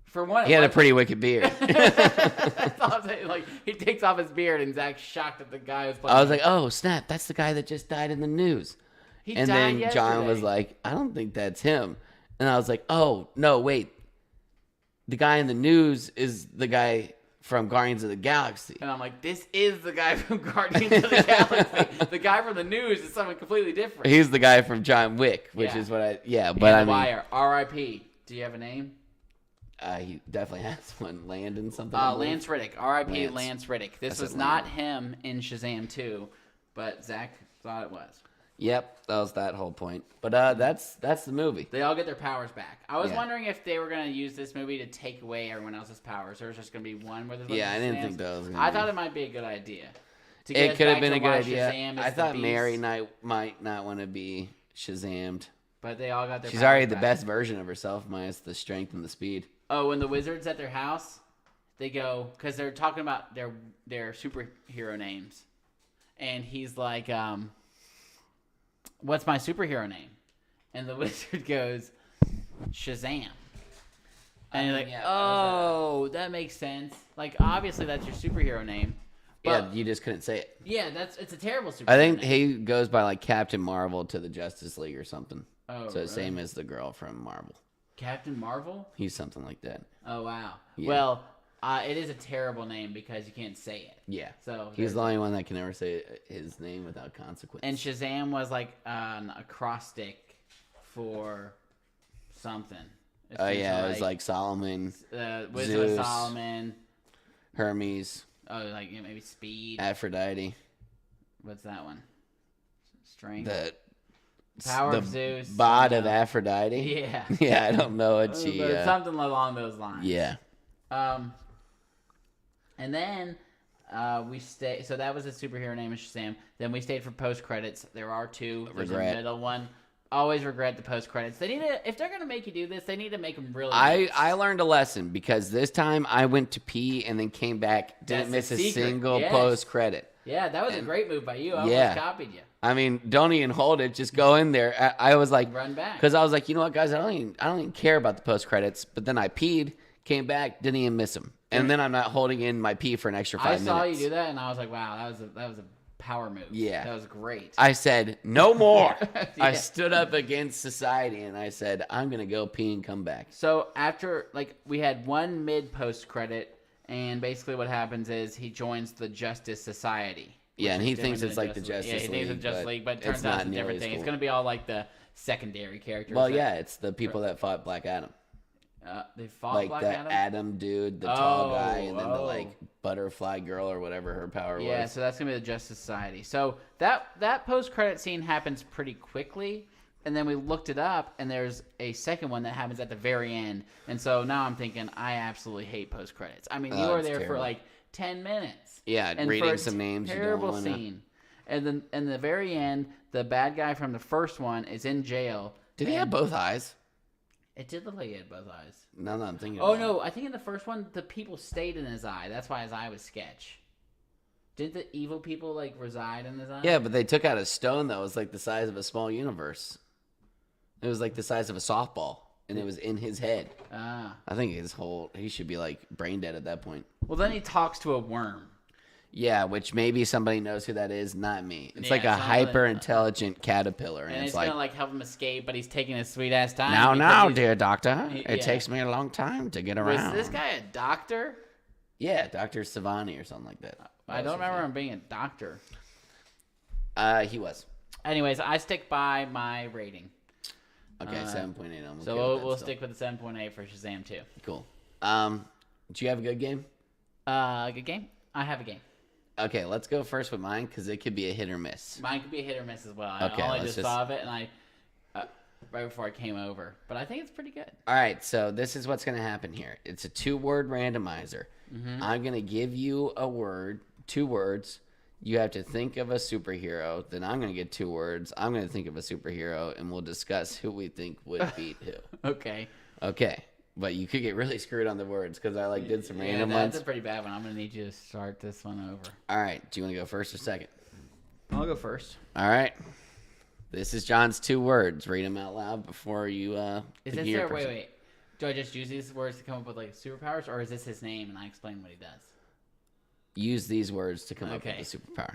For one, He had a pretty wicked beard. That's all I'm saying. Like he takes off his beard and Zach's shocked that the guy was playing. I was like, oh, snap, that's the guy that just died in the news. And then John was like, I don't think that's him. And I was like, oh, no, wait. The guy in the news is the guy from Guardians of the Galaxy. And I'm like, this is the guy from Guardians of the Galaxy. The guy from the news is someone completely different. He's the guy from John Wick, which is what but I mean. Wire, R.I.P. Do you have a name? He definitely has one. Landon something. Lance Riddick. R.I.P. Lance Riddick. This I was said not him in Shazam 2, but Zach thought it was. Yep, that was that whole point. But that's the movie. They all get their powers back. I was Yeah. wondering if they were going to use this movie to take away everyone else's powers, or is just going to be one where there's Yeah, I didn't think that was going to I thought it might be a good idea. It could have been a good idea. Shazam I is thought the Mary beast, might not want to be Shazammed. but they all got their She's powers already the back. best version of herself, minus the strength and the speed. Oh, when the wizard's at their house, they go, because they're talking about their superhero names. And he's like, what's my superhero name? And the wizard goes, Shazam. And you're like, oh, that makes sense. Like, obviously that's your superhero name. But Yeah, you just couldn't say it. yeah, it's a terrible superhero I think name. he goes by like Captain Marvel to the Justice League or something. Oh, So really? same as the girl from Marvel. Captain Marvel? He's something like that. Oh, wow. Yeah. Well, it is a terrible name because you can't say it. Yeah. So He's there's the only one that can ever say his name without consequence. And Shazam was like an acrostic for something. It's oh just yeah, it was like Solomon, Wisdom of Zeus. Solomon. Hermes, Oh, like maybe speed. Aphrodite. What's that one? Strength. The Power the of Zeus. bod of Aphrodite. Yeah. Yeah, I don't know what But she. it's something along those lines. Yeah. And then we stay. So that was a superhero name of Shazam. Then we stayed for post credits. There are two. There's Regret. a middle one always regret the post credits. They need to, if they're gonna make you do this, they need to make them really. I learned a lesson because this time I went to pee and then came back, didn't miss a single post credit. Yeah, that was a great move by you. I almost copied you. I mean, don't even hold it. Just go in there. I was like, run back, because I was like, you know what, guys, I don't even care about the post credits. But then I peed, came back, didn't even miss them, and then I'm not holding in my pee for an extra 5 minutes. I saw you do that, and I was like, wow, that was a power move. Yeah, that was great. I said no more. I stood up against society, and I said, I'm gonna go pee and come back. So after we had one mid post credit, and basically what happens is he joins the Justice Society. Yeah, and he thinks it's like the Justice League. Yeah, he thinks it's Justice League, but it turns out it's a different thing. Cool. It's going to be all like the secondary characters. Well, yeah, it's the people that fought Black Adam. They fought Black Adam? Like the Adam dude, the tall guy, and then the like butterfly girl or whatever her power was. Yeah, so that's going to be the Justice Society. So that post-credit scene happens pretty quickly, and then we looked it up, and there's a second one that happens at the very end. And so now I'm thinking, I absolutely hate post-credits. I mean, you are there for like 10 minutes. Yeah, and reading some names. Terrible scene. And then in the very end, the bad guy from the first one is in jail. Did he have both eyes? It did look like he had both eyes. No, I'm thinking. Oh no, I think in the first one the people stayed in his eye. That's why his eye was sketch. Didn't the evil people like reside in his eye? Yeah, but they took out a stone that was like the size of a small universe. It was like the size of a softball, and it was in his head. I think he should be like brain dead at that point. Well, then he talks to a worm. Yeah, which maybe somebody knows who that is, not me. It's like a hyper-intelligent caterpillar. And it's going to like help him escape, but he's taking his sweet-ass time. Now, dear doctor, it takes me a long time to get around. Was this guy a doctor? Yeah, Dr. Savani or something like that. I don't remember him being a doctor. He was. Anyways, I stick by my rating. Okay, 7.8. So we'll stick with the 7.8 for Shazam 2. Cool. Do you have a good game? Good game? I have a game. Okay, let's go first with mine because it could be a hit or miss. Mine could be a hit or miss as well. I only just saw it and right before I came over, but I think it's pretty good. All right, so this is what's going to happen here. It's a 2-word randomizer. Mm-hmm. I'm going to give you a word, 2 words. You have to think of a superhero. Then I'm going to get 2 words. I'm going to think of a superhero, and we'll discuss who we think would beat who. Okay. But you could get really screwed on the words because I did some random ones. That's a pretty bad one. I'm going to need you to start this one over. All right. Do you want to go first or second? I'll go first. All right. This is John's 2 words. Read them out loud before you Is this there? Wait. Do I just use these words to come up with like superpowers, or is this his name and I explain what he does? Use these words to come up with a superpower.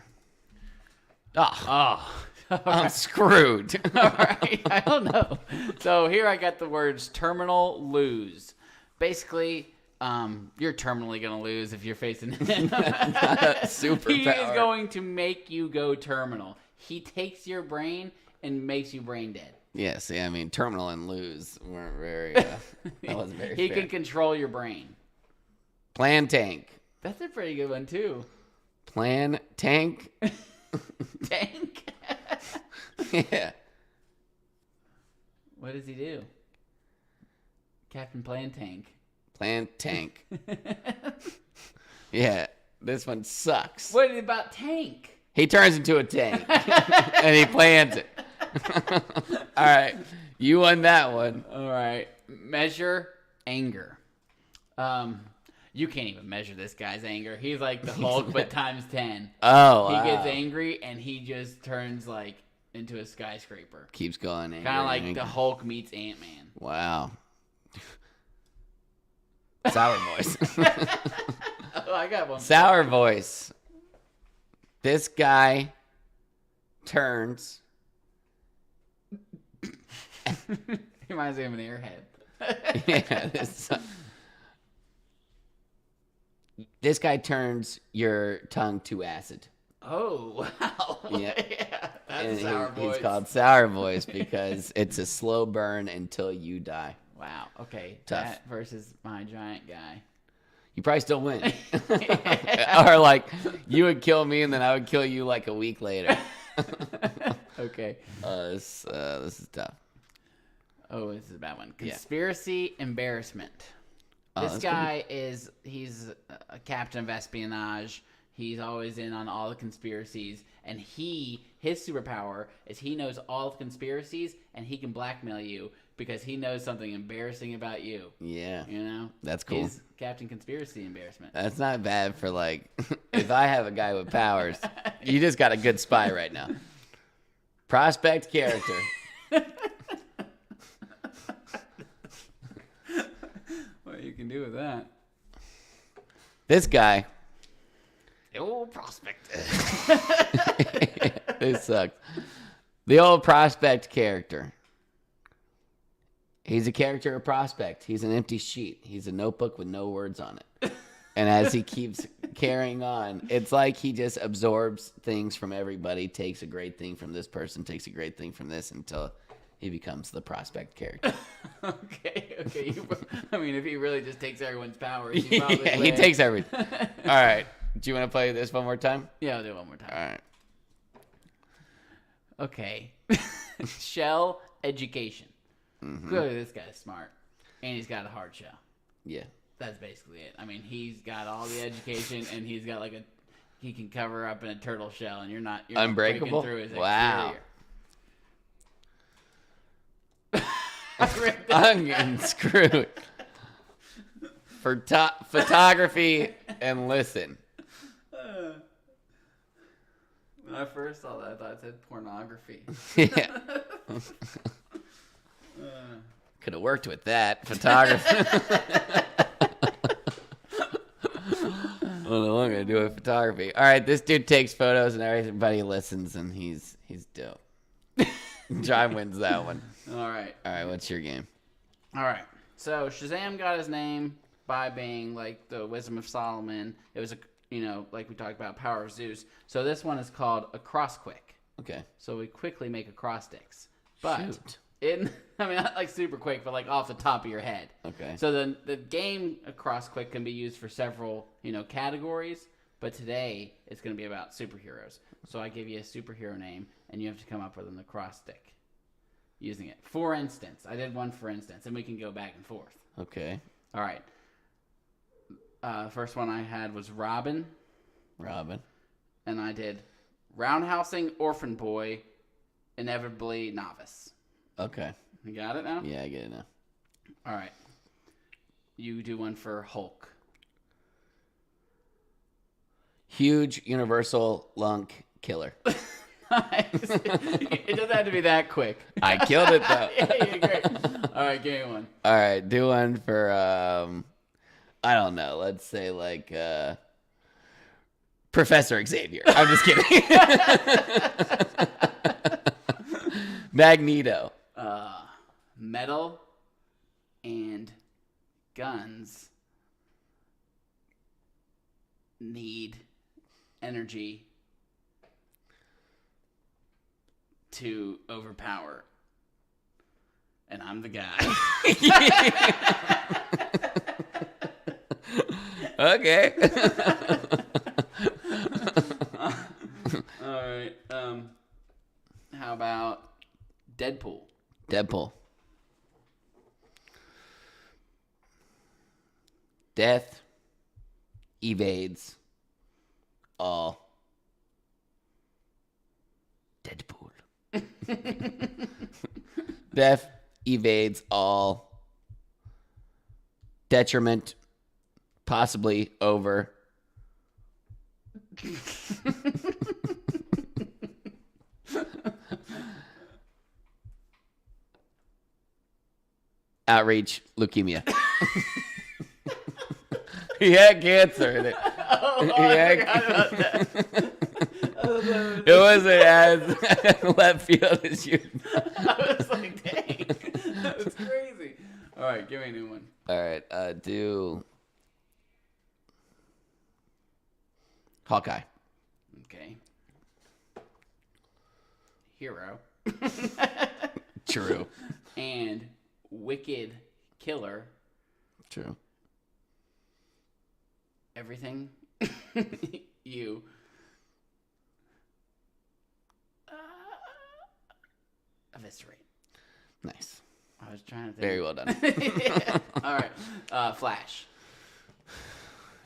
I'm screwed. All right. I don't know. So here I got the words terminal lose. Basically, you're terminally going to lose if you're facing him. Superpower. He is going to make you go terminal. He takes your brain and makes you brain dead. Yeah, see, I mean, terminal and lose weren't very, that wasn't very He fair. can control your brain. Plan tank. That's a pretty good one, too. Plan tank. Tank? Yeah. What does he do? Captain Plan Tank. Plan tank. Yeah, this one sucks. What about tank? He turns into a tank and he plans it. All right, you won that one. All right, measure anger. You can't even measure this guy's anger. He's like the Hulk, but times 10. Oh, he wow. gets angry and he just turns like into a skyscraper. Keeps going. Kind of like the Hulk meets Ant-Man. Wow. Sour voice. Oh, I got one. Sour voice. This guy turns. He reminds me of an airhead. Yeah, this guy turns your tongue to acid. Oh, wow. Yeah. Yeah, that's a sour voice. He's called sour voice because it's a slow burn until you die. Wow. Okay. Tough. That versus my giant guy. You probably still win. Or like you would kill me and then I would kill you like a week later. Okay. This is tough. Oh, this is a bad one. Conspiracy embarrassment. This guy he's a captain of espionage. He's always in on all the conspiracies, and his superpower is he knows all the conspiracies, and he can blackmail you because he knows something embarrassing about you. Yeah. You know? That's cool. He's Captain Conspiracy Embarrassment. That's not bad for, like, if I have a guy with powers, you just got a good spy right now. Prospect character. What you can do with that? This guy. The old prospect. This sucks. The old prospect character. He's a character of prospect. He's an empty sheet. He's a notebook with no words on it. And as he keeps carrying on, it's like he just absorbs things from everybody, takes a great thing from this person, takes a great thing from this until he becomes the prospect character. Okay. I mean, if he really just takes everyone's powers, he probably Yeah, he takes everything. All right. Do you want to play this one more time? Yeah, I'll do it one more time. All right. Okay. Shell education. Mm-hmm. Clearly, this guy's smart, and he's got a hard shell. Yeah. That's basically it. I mean, he's got all the education, and he's got like he can cover up in a turtle shell, and you're not Unbreakable? breaking through his Wow. exterior. I'm getting screwed. For photography and listen. When I first saw that, I thought it said pornography. Yeah. Could have worked with that. Photography. I don't know what I'm going to do with photography. All right, this dude takes photos and everybody listens, and he's dope. John wins that one. All right. All right, what's your game? All right. So Shazam got his name by being like the wisdom of Solomon. It was like we talked about, power of Zeus. So this one is called a cross quick. Okay. So we quickly make acrostics. But Shoot. not like super quick, but like off the top of your head. Okay. So the game across quick can be used for several, categories, but today it's going to be about superheroes. So I give you a superhero name, and you have to come up with an acrostic using it. For instance, I did one for instance, and we can go back and forth. Okay. All right. First one I had was Robin, and I did roundhousing orphan boy, inevitably novice. Okay. You got it now? Yeah, I get it now. All right. You do one for Hulk. Huge universal lunk killer. Nice. It doesn't have to be that quick. I killed it, though. Yeah, you're great. All right, give me one. All right, do one for, I don't know. Let's say, like, Professor Xavier. I'm just kidding. Magneto. Metal and guns need energy to overpower. And I'm the guy. Okay. All right. How about Deadpool? Deadpool. Death evades all. Deadpool. Death evades all detriment, possibly over. Outreach leukemia. He had cancer in it. I forgot about that. It wasn't as left field as you. I was like, dang. That was crazy. All right, give me a new one. All right, do Hawkeye. Okay. Hero. True. And wicked killer. True. Everything you eviscerate. Nice. I was trying to think. Very well done. Yeah. All right. Flash.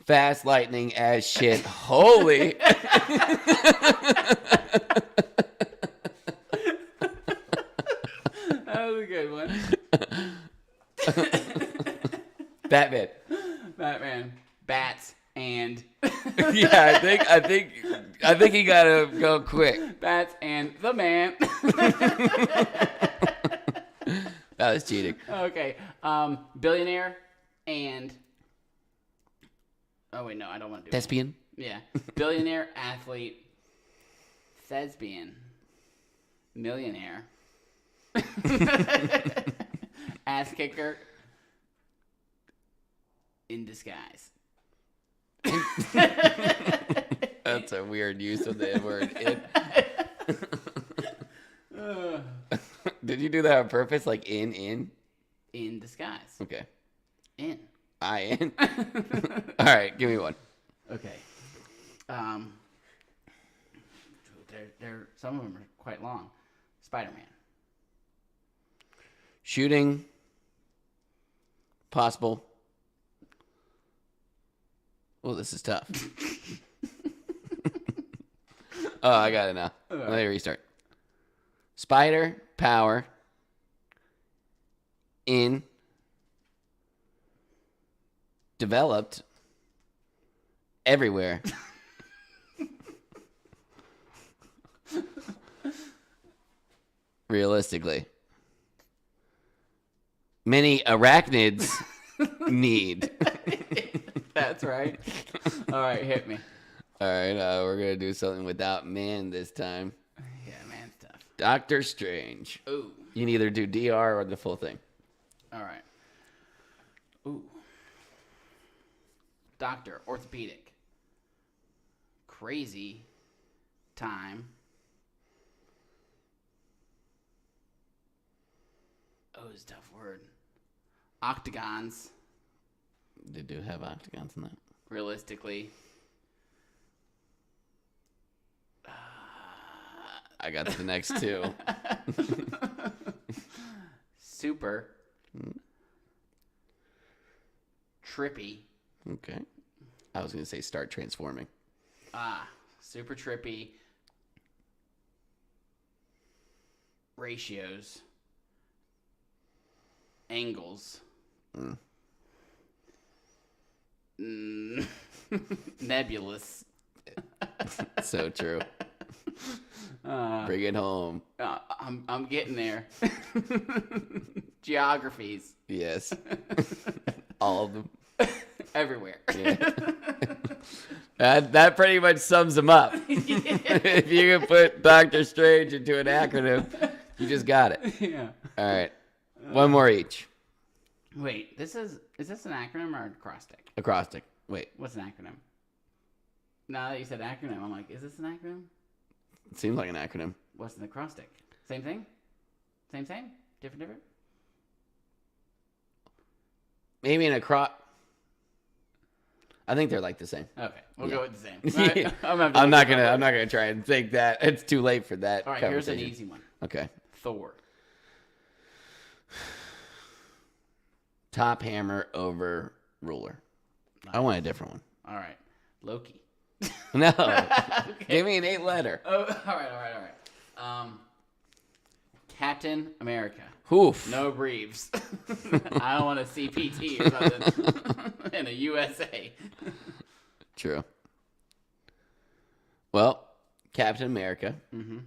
Fast lightning as shit. Holy. That was a good one. Batman. Batman. Bats and Yeah, I think he gotta go quick. Bats and the man. That was cheating. Okay. Billionaire and. Oh wait, no, I don't want to do it. Thespian. Yeah. Billionaire, athlete, thespian, millionaire, ass kicker, in disguise. That's a weird use of the word. Did you do that on purpose? Like in? In disguise. Okay. In. In. All right, give me one. Okay. They're some of them are quite long. Spider-Man. Shooting. Possible. Well, this is tough. Oh, I got it now. Let me restart. Spider power. In. Developed. Everywhere. Realistically. Many arachnids need. That's right. All right, hit me. All right, we're going to do something without man this time. Yeah, man stuff. Doctor Strange. Ooh. You can either do DR or the full thing. All right. Ooh. Doctor, orthopedic. Crazy time. Oh, it's a tough word. Octagons, They do have octagons in that. realistically. I got the next two. Super. Trippy. Okay. I was going to say start transforming. Super trippy. Ratios. Angles. Nebulous. So true. Bring it home. I'm getting there. Geographies. Yes. All of them. Everywhere. Yeah. That pretty much sums them up. If you can put Doctor Strange into an acronym, you just got it. Yeah. All right. One more each. Wait, is this an acronym or an acrostic? Acrostic. Wait. What's an acronym? Now that you said acronym, I'm like, is this an acronym? It seems like an acronym. What's an acrostic? Same thing? Same? Different? Maybe an I think they're like the same. Okay, we'll Yeah. go with the same. Right, I'm not gonna try and think that. It's too late for that. All right, here's conversation. an easy one. Okay. Thor. Top hammer over ruler. I want a different one. All right, Loki. No. Okay. Give me an 8-letter. Oh, all right. Captain America. Oof. No briefs. I don't want a CPT or something in a USA. True. Well, Captain America. Mm-hmm.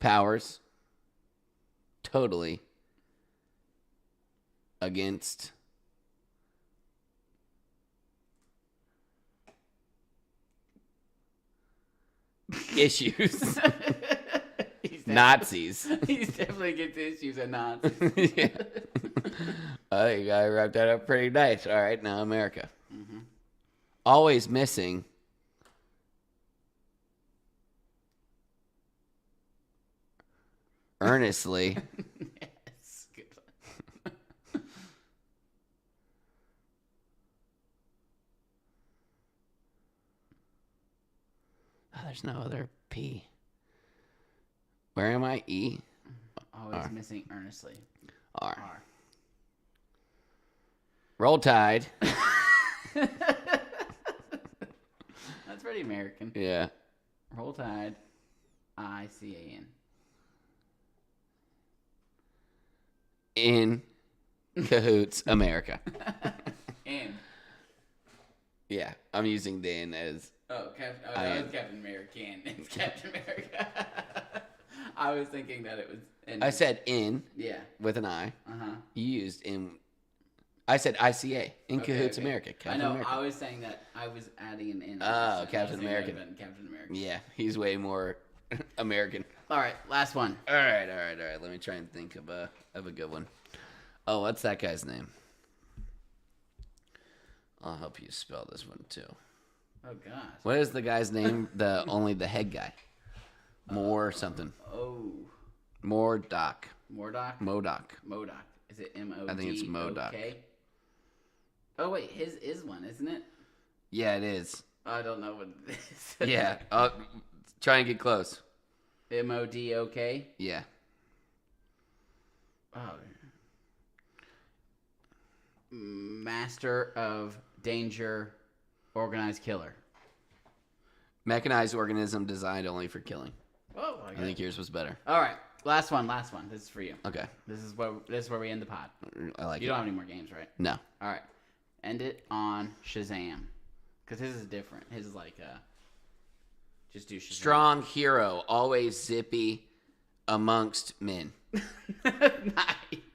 Powers. Totally. Against. Issues. Nazis. He's definitely gets issues at Nazis. Yeah. I think I wrapped that up pretty nice. All right, now America. Mm-hmm. Always missing. Earnestly. Yes, good. Oh, there's no other P. Where am I? E? Always R. missing earnestly. R. R. Roll Tide. That's pretty American. Yeah. Roll Tide. ICAN. In cahoots, America. In. Yeah, I'm using the in as. It's Captain American. It's Captain America. I was thinking that it was. I said in. Yeah. With an I. Uh-huh. You used in. I said ICA. In cahoots, America. Captain I know. America. I was saying that I was adding an in. Oh, Captain American. Captain America. Yeah, he's way more American. All right, last one. All right. Let me try and think of a good one. Oh, what's that guy's name? I'll help you spell this one too. Oh gosh. What is the guy's name? The head guy. More something. Oh. Mordock. Mordock. Modoc. Modoc. Is it MODOK? I think it's Modoc. Oh wait, his is one, isn't it? Yeah, it is. I don't know what it is. Yeah. Try and get close. MODOK. Yeah. Oh. Master of Danger, Organized Killer. Mechanized organism designed only for killing. Oh, I think yours was better. All right, last one. This is for you. Okay. This is where we end the pod. I like it. You don't have any more games, right? No. All right. End it on Shazam, because his is different. His is like just do Shazam. Strong hero, always zippy amongst men. Nice.